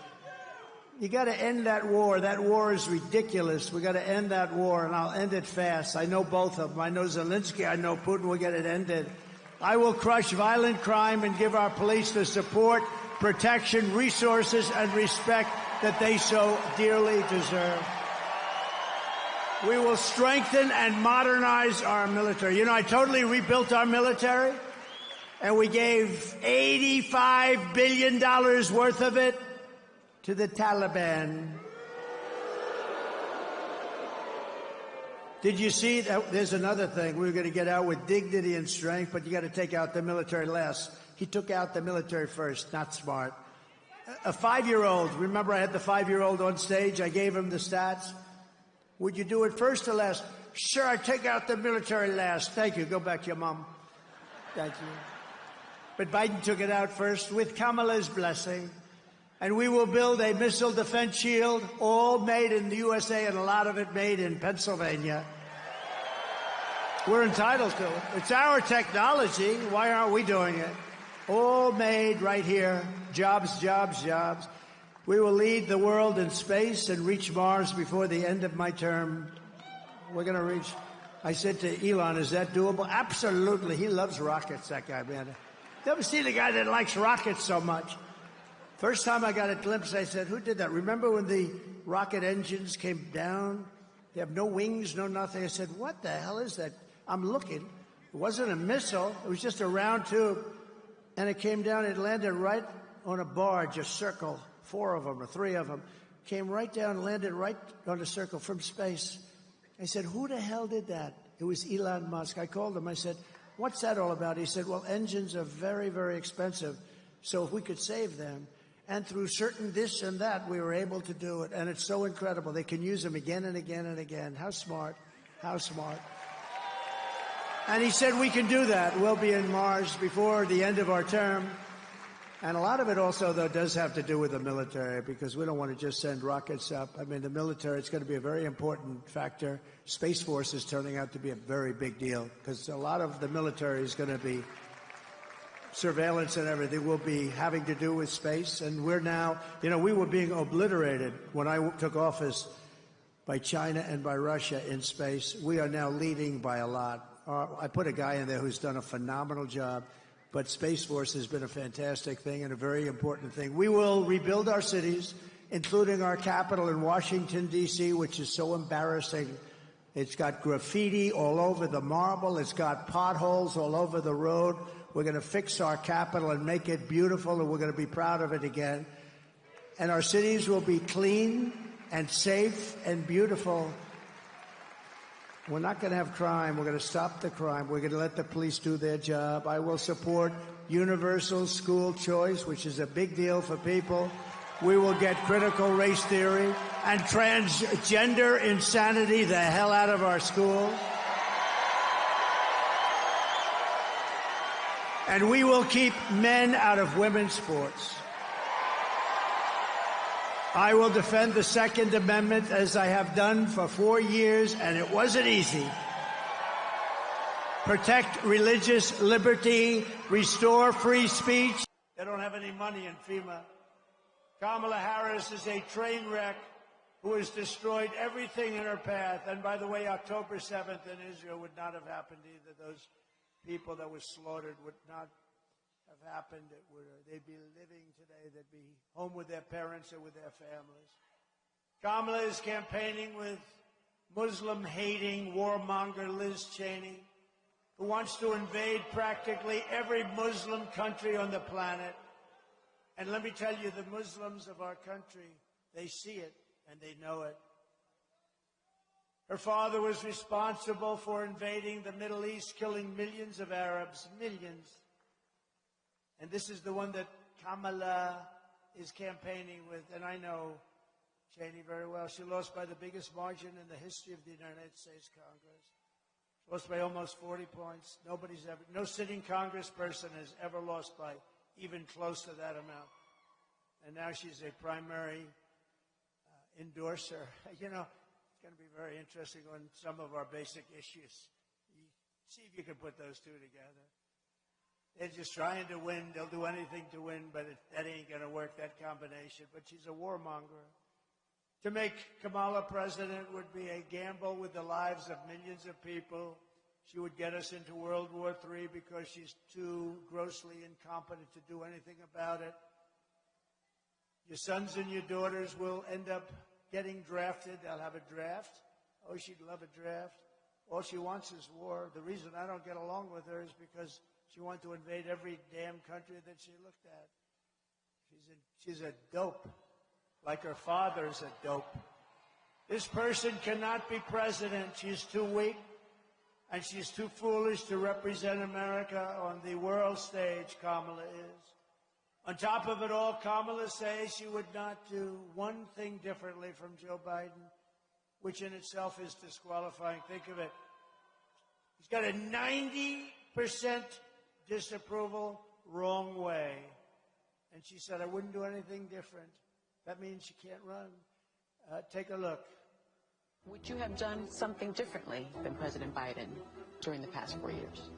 You got to end that war. That war is ridiculous. We got to end that war, and I'll end it fast. I know both of them. I know Zelensky. I know Putin. We'll get it ended. I will crush violent crime and give our police the support, protection, resources, and respect that they so dearly deserve. We will strengthen and modernize our military. I totally rebuilt our military, and we gave $85 billion worth of it to the Taliban. Did you see that? There's another thing. We're going to get out with dignity and strength, but you got to take out the military last. He took out the military first. Not smart. A 5-year-old. Remember, I had the 5-year-old on stage. I gave him the stats. Would you do it first or last? Sure, I take out the military last. Thank you. Go back to your mom. Thank you. But Biden took it out first with Kamala's blessing. And we will build a missile defense shield, all made in the USA, and a lot of it made in Pennsylvania. We're entitled to it. It's our technology. Why aren't we doing it? All made right here. Jobs, jobs, jobs. We will lead the world in space and reach Mars before the end of my term. We're going to reach. I said to Elon, is that doable? Absolutely. He loves rockets, that guy, man. Never seen a guy that likes rockets so much. First time I got a glimpse, I said, who did that? Remember when the rocket engines came down? They have no wings, no nothing. I said, what the hell is that? I'm looking. It wasn't a missile. It was just a round tube. And it came down. It landed right on a barge, a circle, 4 of them or 3 of them. Came right down, landed right on a circle from space. I said, who the hell did that? It was Elon Musk. I called him. I said, what's that all about? He said, well, engines are very, very expensive. So if we could save them, and through certain this and that, we were able to do it. And it's so incredible. They can use them again and again and again. How smart. How smart. And he said we can do that. We'll be in Mars before the end of our term. And a lot of it also, though, does have to do with the military, because we don't want to just send rockets up. I mean, the military, it's going to be a very important factor. Space Force is turning out to be a very big deal, because a lot of the military is going to be surveillance and everything will be having to do with space. And we're now, we were being obliterated when I took office by China and by Russia in space. We are now leading by a lot. I put a guy in there who's done a phenomenal job, but Space Force has been a fantastic thing and a very important thing. We will rebuild our cities, including our capital in Washington, D.C., which is so embarrassing. It's got graffiti all over the marble. It's got potholes all over the road. We're going to fix our capital and make it beautiful, and we're going to be proud of it again. And our cities will be clean and safe and beautiful. We're not going to have crime. We're going to stop the crime. We're going to let the police do their job. I will support universal school choice, which is a big deal for people. We will get critical race theory and transgender insanity the hell out of our schools. And we will keep men out of women's sports. I will defend the Second Amendment as I have done for 4 years, and it wasn't easy. Protect religious liberty, restore free speech. They don't have any money in FEMA. Kamala Harris is a train wreck who has destroyed everything in her path. And by the way, October 7th in Israel would not have happened either. Those people that were slaughtered would not have happened. They'd be living today. They'd be home with their parents and with their families. Kamala is campaigning with Muslim-hating warmonger Liz Cheney, who wants to invade practically every Muslim country on the planet. And let me tell you, the Muslims of our country, they see it and they know it. Her father was responsible for invading the Middle East, killing millions of Arabs, millions. And this is the one that Kamala is campaigning with, and I know Cheney very well. She lost by the biggest margin in the history of the United States Congress. She lost by almost 40 points. No sitting congressperson has ever lost by even close to that amount. And now she's a primary endorser. You know, it's going to be very interesting on some of our basic issues. See if you can put those two together. They're just trying to win. They'll do anything to win, but that ain't going to work, that combination. But she's a warmonger. To make Kamala president would be a gamble with the lives of millions of people. She would get us into World War III because she's too grossly incompetent to do anything about it. Your sons and your daughters will end up getting drafted. They'll have a draft. Oh, she'd love a draft. All she wants is war. The reason I don't get along with her is because she wants to invade every damn country that she looked at. She's a dope, like her father's a dope. This person cannot be president. She's too weak, and she's too foolish to represent America on the world stage, Kamala is. On top of it all, Kamala says she would not do one thing differently from Joe Biden, which in itself is disqualifying. Think of it. He's got a 90% disapproval wrong way. And she said, I wouldn't do anything different. That means she can't run. Take a look. Would you have done something differently than President Biden during the past 4 years?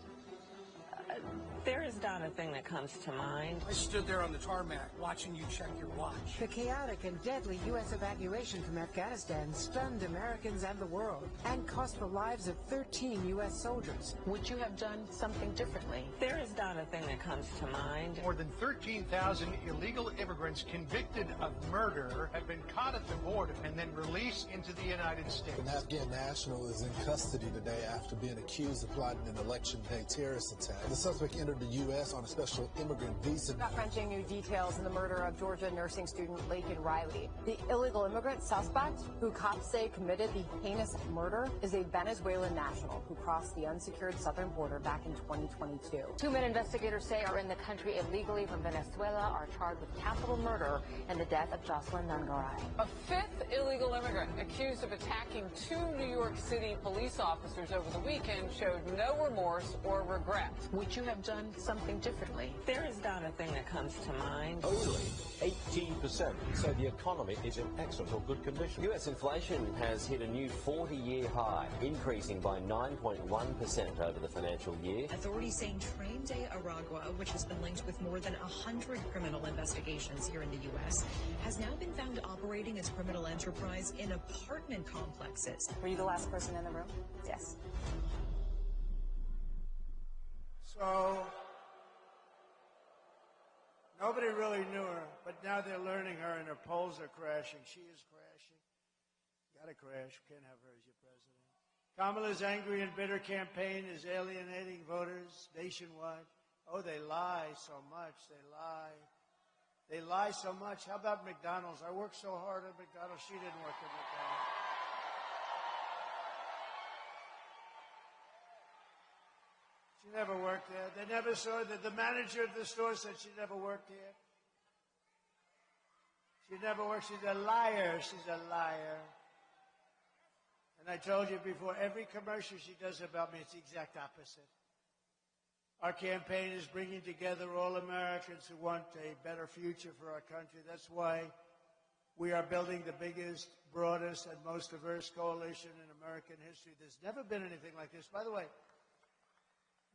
There is not a thing that comes to mind. I stood there on the tarmac watching you check your watch. The chaotic and deadly U.S. evacuation from Afghanistan stunned Americans and the world and cost the lives of 13 U.S. soldiers. Would you have done something differently? There is not a thing that comes to mind. More than 13,000 illegal immigrants convicted of murder have been caught at the border and then released into the United States. An Afghan national is in custody today after being accused of plotting an election day terrorist attack. The suspect entered the U.S. on a special immigrant visa. Gut-wrenching new details in the murder of Georgia nursing student Laken Riley. The illegal immigrant suspect, who cops say committed the heinous murder, is a Venezuelan national who crossed the unsecured southern border back in 2022. Two men investigators say are in the country illegally from Venezuela are charged with capital murder and the death of Jocelyn Nungaray. A fifth illegal immigrant accused of attacking two New York City police officers over the weekend showed no remorse or regret. Would you have done something differently? There is not a thing that comes to mind. Only 18% say the economy is in excellent or good condition. US inflation has hit a new 40-year high, increasing by 9.1% over the financial year. Authorities saying Train de Aragua, which has been linked with more than 100 criminal investigations here in the U.S., has now been found operating its criminal enterprise in apartment complexes. Were you the last person in the room? Yes. So, nobody really knew her, but now they're learning her and her polls are crashing. She is crashing. Gotta crash. Can't have her as your president. Kamala's angry and bitter campaign is alienating voters nationwide. Oh, they lie so much. They lie. They lie so much. How about McDonald's? I worked so hard at McDonald's. She didn't work at McDonald's. She never worked there. They never saw that. The manager of the store said she never worked here. She never worked. She's a liar. She's a liar. And I told you before, every commercial she does about me, it's the exact opposite. Our campaign is bringing together all Americans who want a better future for our country. That's why we are building the biggest, broadest, and most diverse coalition in American history. There's never been anything like this. By the way,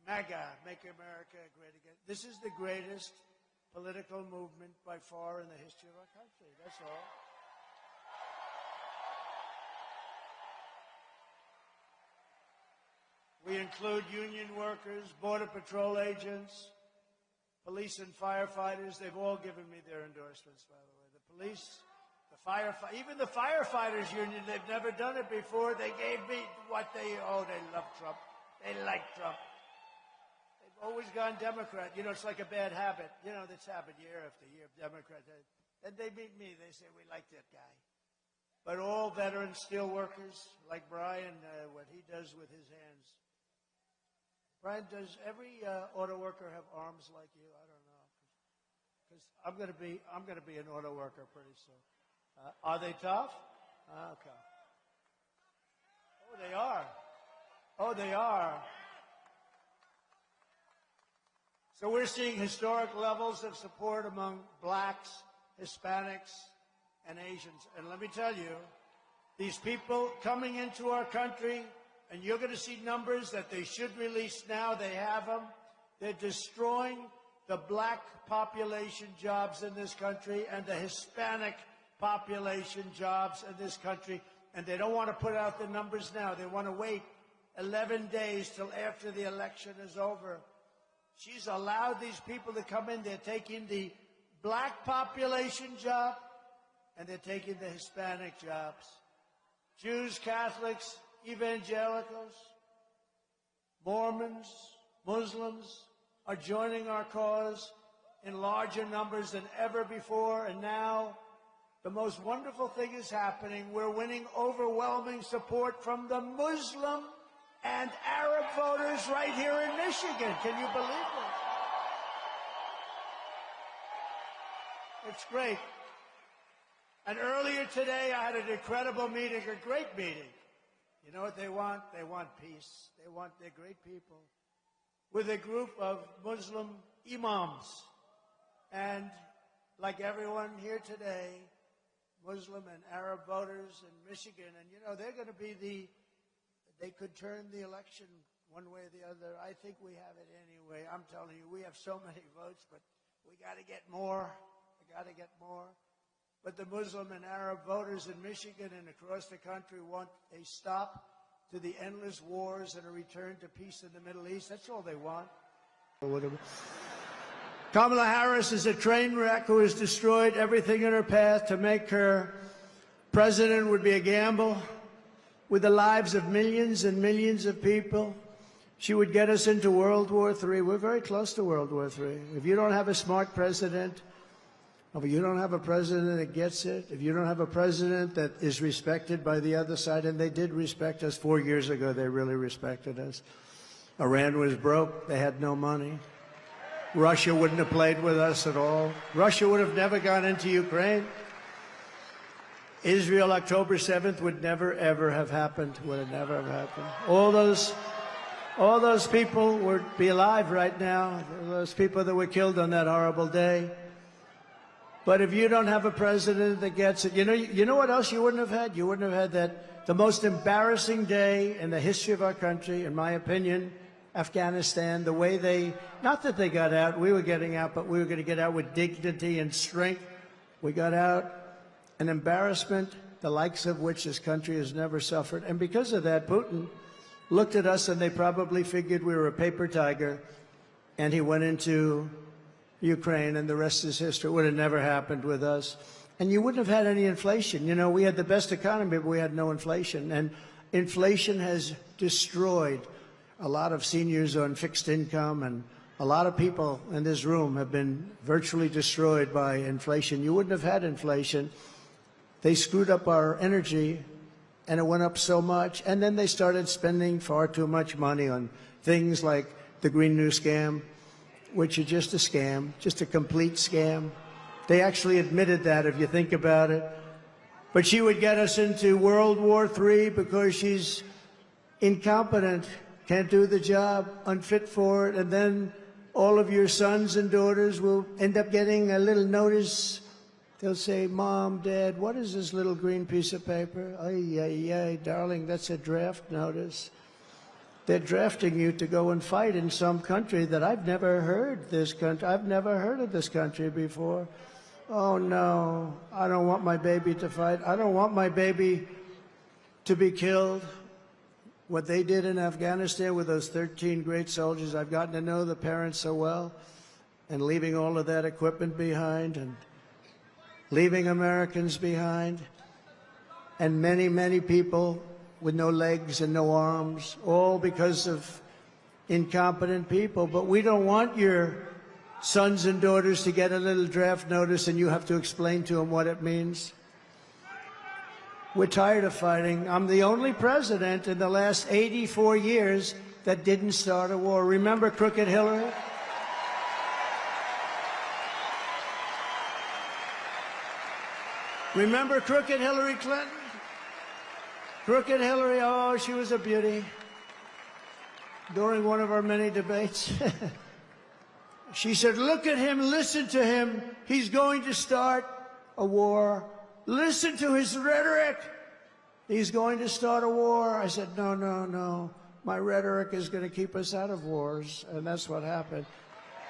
MAGA, Make America Great Again. This is the greatest political movement by far in the history of our country. That's all. We include union workers, Border Patrol agents, police and firefighters. They've all given me their endorsements, by the way. The police, the firefighters, even the firefighters union, they've never done it before. They gave me what they love Trump. They like Trump. They've always gone Democrat. You know, it's like a bad habit. You know, that's happened year after year, Democrat. Then they meet me. They say, we like that guy. But all veteran steel workers, like Brian, what he does with his hands. Brian, does every auto worker have arms like you? I don't know. because I'm going to be an auto worker pretty soon. Are they tough? Okay. Oh, they are. Oh, they are. So we're seeing historic levels of support among blacks, Hispanics, and Asians. And let me tell you, these people coming into our country, and you're going to see numbers that they should release now. They have them. They're destroying the black population jobs in this country and the Hispanic population jobs in this country. And they don't want to put out the numbers now. They want to wait 11 days till after the election is over. She's allowed these people to come in. They're taking the black population job, and they're taking the Hispanic jobs. Jews, Catholics, evangelicals, Mormons, Muslims are joining our cause in larger numbers than ever before. And now the most wonderful thing is happening. We're winning overwhelming support from the Muslim and Arab voters right here in Michigan. Can you believe it? It's great. And earlier today, I had an incredible meeting, a great meeting. You know what they want? They want peace. They're great people. With a group of Muslim imams. And like everyone here today, Muslim and Arab voters in Michigan. And, you know, they're going to be they could turn the election one way or the other. I think we have it anyway. I'm telling you, we have so many votes, but we got to get more. We got to get more. But the Muslim and Arab voters in Michigan and across the country want a stop to the endless wars and a return to peace in the Middle East. That's all they want. Kamala Harris is a train wreck who has destroyed everything in her path. To make her president would be a gamble with the lives of millions and millions of people. She would get us into World War III. We're very close to World War III. If you don't have a smart president, if you don't have a president that gets it, if you don't have a president that is respected by the other side, and they did respect us 4 years ago, they really respected us. Iran was broke. They had no money. Russia wouldn't have played with us at all. Russia would have never gone into Ukraine. Israel, October 7th, would never, ever have happened, would have never have happened. All those people would be alive right now, those people that were killed on that horrible day. But if you don't have a president that gets it, you know what else you wouldn't have had? You wouldn't have had the most embarrassing day in the history of our country, in my opinion, Afghanistan, the way not that they got out, we were getting out, but we were going to get out with dignity and strength. We got out, an embarrassment, the likes of which this country has never suffered. And because of that, Putin looked at us and they probably figured we were a paper tiger, and he went into Ukraine, and the rest is history. It would have never happened with us. And you wouldn't have had any inflation. You know, we had the best economy, but we had no inflation. And inflation has destroyed a lot of seniors on fixed income, and a lot of people in this room have been virtually destroyed by inflation. You wouldn't have had inflation. They screwed up our energy, and it went up so much. And then they started spending far too much money on things like the Green New Scam, which is just a scam, just a complete scam. They actually admitted that, if you think about it. But she would get us into World War III because she's incompetent, can't do the job, unfit for it, and then all of your sons and daughters will end up getting a little notice. They'll say, Mom, Dad, what is this little green piece of paper? Ay, ay, ay, darling, that's a draft notice. They're drafting you to go and fight in some country that I've never heard this country. I've never heard of this country before. Oh, no, I don't want my baby to fight. I don't want my baby to be killed. What they did in Afghanistan with those 13 great soldiers, I've gotten to know the parents so well, and leaving all of that equipment behind and leaving Americans behind, and many, many people with no legs and no arms, all because of incompetent people. But we don't want your sons and daughters to get a little draft notice and you have to explain to them what it means. We're tired of fighting. I'm the only president in the last 84 years that didn't start a war. Remember Crooked Hillary? Remember crooked Hillary Clinton? Crooked Hillary, oh, she was a beauty. During one of our many debates, she said, look at him, listen to him. He's going to start a war. Listen to his rhetoric. He's going to start a war. I said, no, no, no. My rhetoric is going to keep us out of wars. And that's what happened.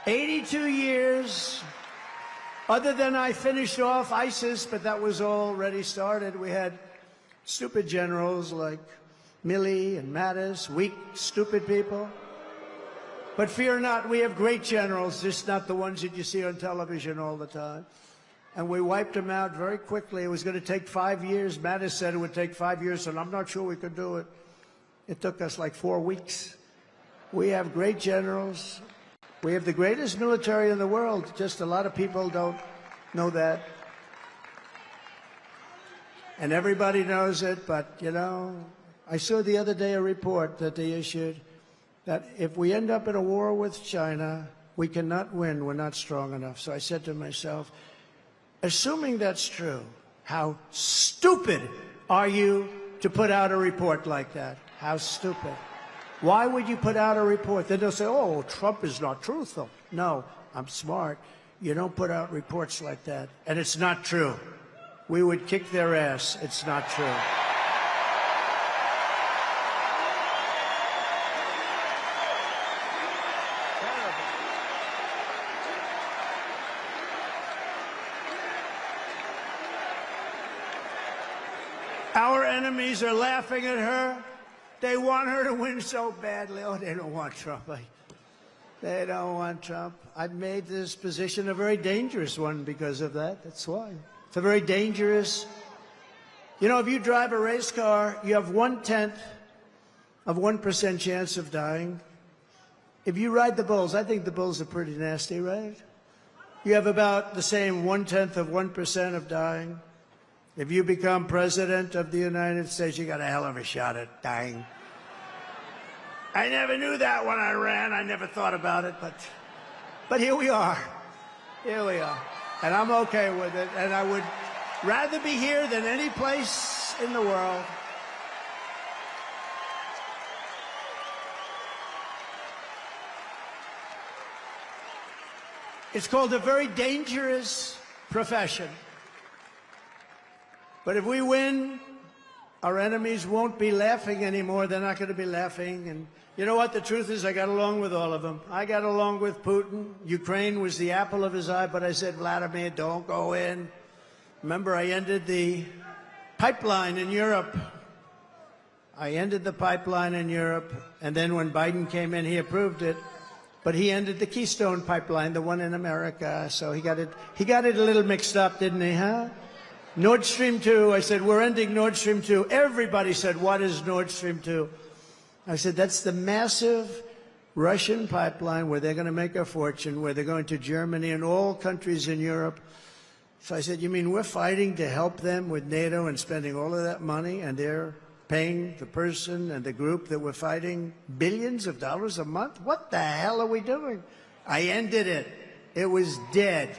82 years. Other than I finished off ISIS, but that was already started. We had stupid generals like Milley and Mattis, weak, stupid people. But fear not, we have great generals, just not the ones that you see on television all the time. And we wiped them out very quickly. It was going to take 5 years. Mattis said it would take 5 years, and I'm not sure we could do it. It took us like 4 weeks. We have great generals. We have the greatest military in the world. Just a lot of people don't know that. And everybody knows it, but, you know, I saw the other day a report that they issued that if we end up in a war with China, we cannot win. We're not strong enough. So I said to myself, assuming that's true, how stupid are you to put out a report like that? How stupid. Why would you put out a report? Then they'll say, oh, Trump is not truthful. No, I'm smart. You don't put out reports like that. And it's not true. We would kick their ass. It's not true. Our enemies are laughing at her. They want her to win so badly. Oh, they don't want Trump. They don't want Trump. I've made this position a very dangerous one because of that. That's why. It's a very dangerous. You know, if you drive a race car, you have 1/10 of 1% chance of dying. If you ride the bulls, I think the bulls are pretty nasty, right? You have about the same 1/10 of 1% of dying. If you become president of the United States, you got a hell of a shot at dying. I never knew that when I ran. I never thought about it, but here we are. Here we are. And I'm okay with it. And I would rather be here than any place in the world. It's called a very dangerous profession. But if we win, our enemies won't be laughing anymore. They're not going to be laughing. And you know what? The truth is I got along with all of them. I got along with Putin. Ukraine was the apple of his eye, but I said, Vladimir, don't go in. Remember, I ended the pipeline in Europe. I ended the pipeline in Europe. And then when Biden came in, he approved it. But he ended the Keystone pipeline, the one in America. So he got it a little mixed up, didn't he, huh? Nord Stream 2, I said, we're ending Nord Stream 2. Everybody said, what is Nord Stream 2? I said, that's the massive Russian pipeline where they're going to make a fortune, where they're going to Germany and all countries in Europe. So I said, you mean we're fighting to help them with NATO and spending all of that money, and they're paying the person and the group that we're fighting billions of dollars a month? What the hell are we doing? I ended it. It was dead.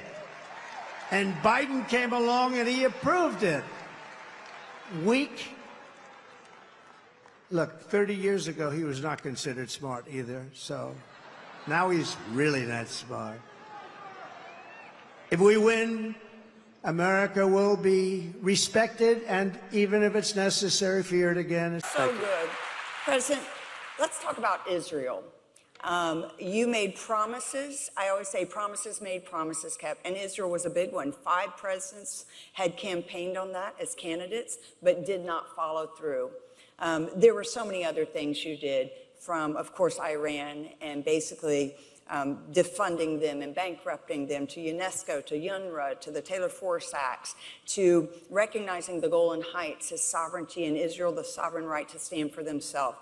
And Biden came along and he approved it. Weak. Look, 30 years ago, he was not considered smart either. So now he's really not smart. If we win, America will be respected, and even if it's necessary, feared again. So good. President, let's talk about Israel. You made promises. I always say promises made, promises kept. And Israel was a big one. 5 presidents had campaigned on that as candidates, but did not follow through. There were so many other things you did, from, of course, Iran and basically defunding them and bankrupting them, to UNESCO, to UNRWA, to the Taylor Force Acts, to recognizing the Golan Heights as sovereignty and Israel the sovereign right to stand for themselves.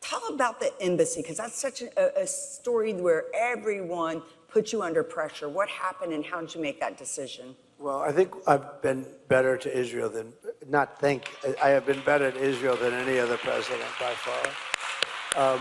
Tell about the embassy, because that's such a story where everyone put you under pressure. What happened and how did you make that decision? Well, I think I've been better to Israel than, I have been better to Israel than any other president by far.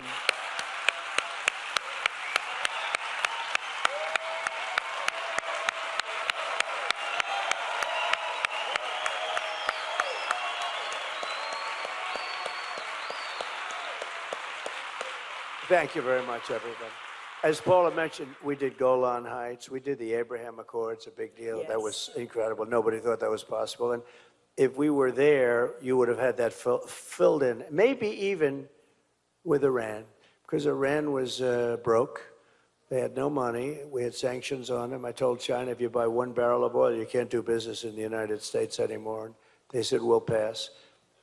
Thank you very much, everybody. As Paula mentioned, we did Golan Heights. We did the Abraham Accords, a big deal. Yes. That was incredible. Nobody thought that was possible. And if we were there, you would have had that filled in, maybe even with Iran, because Iran was broke. They had no money. We had sanctions on them. I told China, if you buy 1 barrel of oil, you can't do business in the United States anymore. And they said, we'll pass.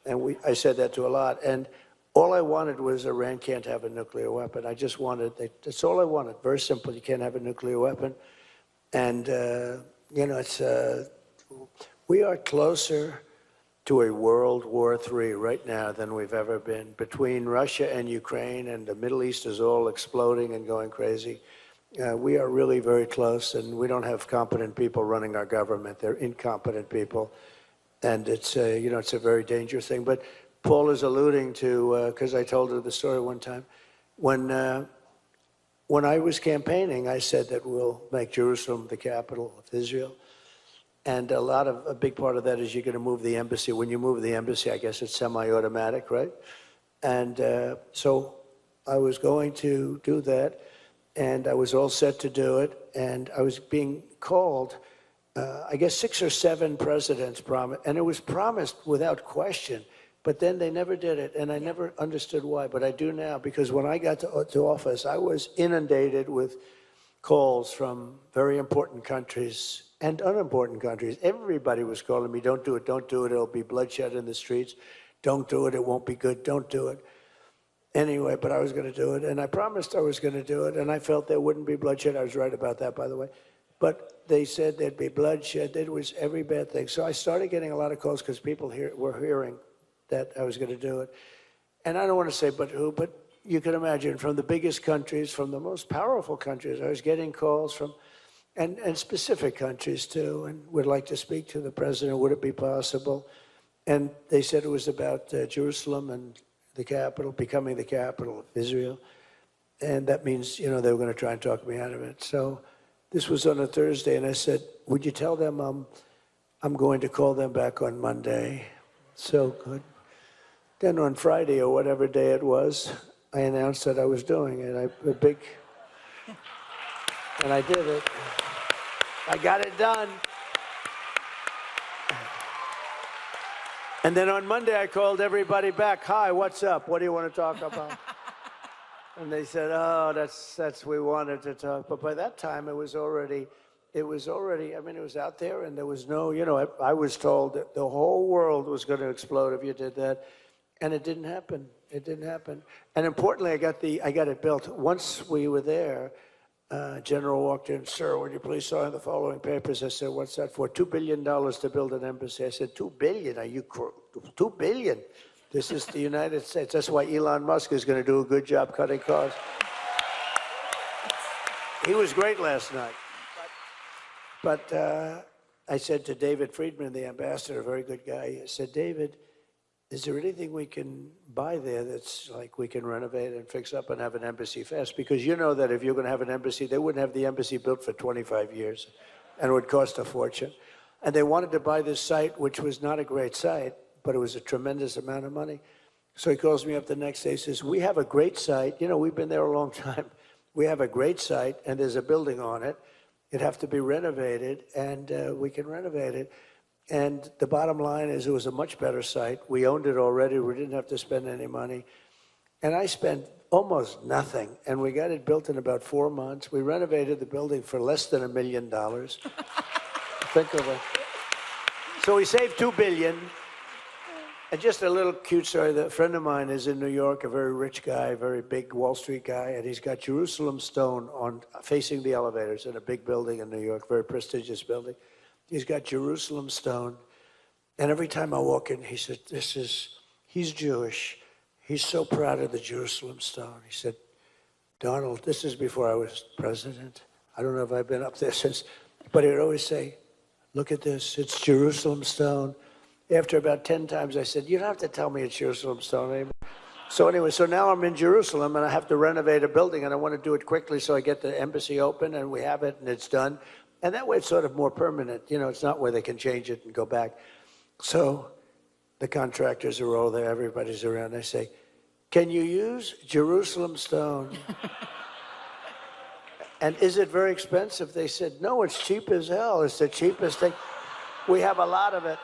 And I said that to a lot. And all I wanted was Iran can't have a nuclear weapon. I just wanted, that's all I wanted. Very simple. You can't have a nuclear weapon. And, you know, we are closer to a World War III right now than we've ever been. Between Russia and Ukraine, and the Middle East is all exploding and going crazy. We are really very close, and we don't have competent people running our government. They're incompetent people. And it's, you know, it's a very dangerous thing. But Paul is alluding to, because I told her the story one time, when I was campaigning, I said that we'll make Jerusalem the capital of Israel. And a big part of that is you're going to move the embassy. When you move the embassy, I guess it's semi-automatic, right? And so I was going to do that, and I was all set to do it, and I was being called, I guess 6 or 7 presidents promised, and it was promised without question, but then they never did it, and I never understood why, but I do now, because when I got to office, I was inundated with calls from very important countries and unimportant countries. Everybody was calling me, don't do it, it'll be bloodshed in the streets. Don't do it, it won't be good, don't do it. Anyway, but I was going to do it, and I promised I was going to do it, and I felt there wouldn't be bloodshed. I was right about that, by the way. But they said there'd be bloodshed. There was every bad thing. So I started getting a lot of calls because people were hearing that I was going to do it. And I don't want to say but who, but you can imagine from the biggest countries, from the most powerful countries, I was getting calls from, and specific countries too, and would like to speak to the president. Would it be possible? And they said it was about Jerusalem and the capital, becoming the capital of Israel. And that means, you know, they were going to try and talk me out of it. So this was on a Thursday, and I said, would you tell them I'm going to call them back on Monday? So good. Then on Friday, or whatever day it was, I announced that I was doing it. And I did it. I got it done. And then on Monday, I called everybody back. Hi, what's up? What do you want to talk about? And they said, oh, that's we wanted to talk. But by that time, it was already, I mean, it was out there, and there was no, you know, I was told that the whole world was going to explode if you did that. And it didn't happen. It didn't happen. And importantly, I got it built. Once we were there, General walked in, sir, would you please sign the following papers? I said, what's that for? $2 billion to build an embassy. I said, $2 billion? Are you $2 billion? This is the United States. That's why Elon Musk is going to do a good job cutting costs. He was great last night. But I said to David Friedman, the ambassador, a very good guy, I said, David, is there anything we can buy there that's like we can renovate and fix up and have an embassy fast? Because you know that if you're going to have an embassy, they wouldn't have the embassy built for 25 years, and it would cost a fortune. And they wanted to buy this site, which was not a great site, but it was a tremendous amount of money. So he calls me up the next day, he says, we have a great site. You know, we've been there a long time. We have a great site, and there's a building on it. It'd have to be renovated, and we can renovate it. And the bottom line is it was a much better site. We owned it already. We didn't have to spend any money. And I spent almost nothing. And we got it built in about 4 months. We renovated the building for less than $1 million. Think of it. So we saved $2 billion. And just a little cute story. A friend of mine is in New York, a very rich guy, very big Wall Street guy. And he's got Jerusalem stone facing the elevators in a big building in New York, very prestigious building. He's got Jerusalem stone. And every time I walk in, he said, he's Jewish. He's so proud of the Jerusalem stone. He said, Donald, this is before I was president. I don't know if I've been up there since, but he would always say, look at this, it's Jerusalem stone. After about 10 times, I said, you don't have to tell me it's Jerusalem stone anymore. So anyway, so now I'm in Jerusalem, and I have to renovate a building, and I want to do it quickly so I get the embassy open, and we have it, and it's done. And that way it's sort of more permanent. You know, it's not where they can change it and go back. So the contractors are all there. Everybody's around. They say, Can you use Jerusalem stone? And is it very expensive? They said, no, it's cheap as hell. It's the cheapest thing. We have a lot of it.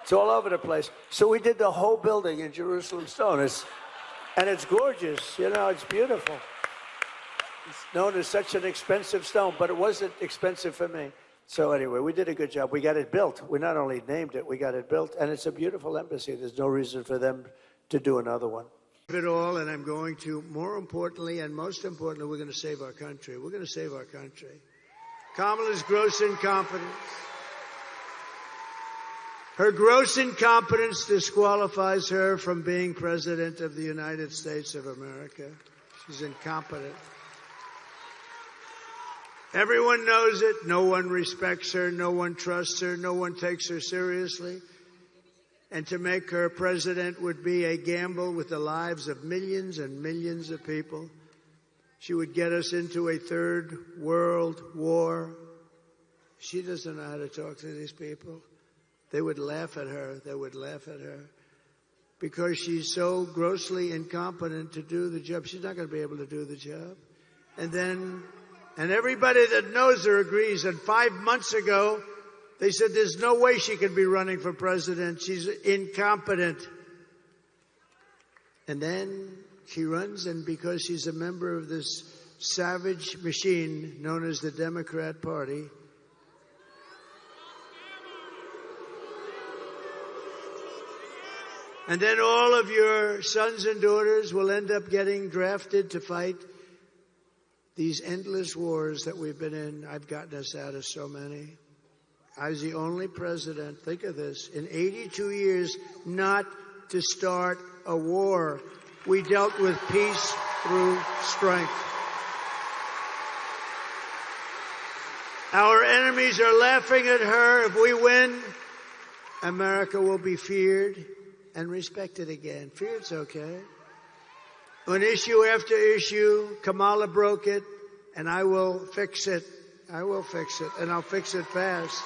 It's all over the place. So we did the whole building in Jerusalem stone. And it's gorgeous. You know, it's beautiful. It's known as such an expensive stone, but it wasn't expensive for me. So anyway, we did a good job. We got it built. We not only named it, we got it built. And it's a beautiful embassy. There's no reason for them to do another one. It all, and I'm going to, more importantly and most importantly, we're going to save our country. We're going to save our country. Kamala's gross incompetence. Her gross incompetence disqualifies her from being President of the United States of America. She's incompetent. Everyone knows it. No one respects her. No one trusts her. No one takes her seriously. And to make her president would be a gamble with the lives of millions and millions of people. She would get us into a third world war. She doesn't know how to talk to these people. They would laugh at her. They would laugh at her. Because she's so grossly incompetent to do the job. She's not going to be able to do the job. And everybody that knows her agrees. And 5 months ago, they said there's no way she can be running for president. She's incompetent. And then she runs, and because she's a member of this savage machine known as the Democrat Party, and then all of your sons and daughters will end up getting drafted to fight these endless wars that we've been in. I've gotten us out of so many. I was the only president, think of this, in 82 years not to start a war. We dealt with peace through strength. Our enemies are laughing at her. If we win, America will be feared and respected again. Feared's okay. On issue after issue, Kamala broke it, and I will fix it. I will fix it, and I'll fix it fast.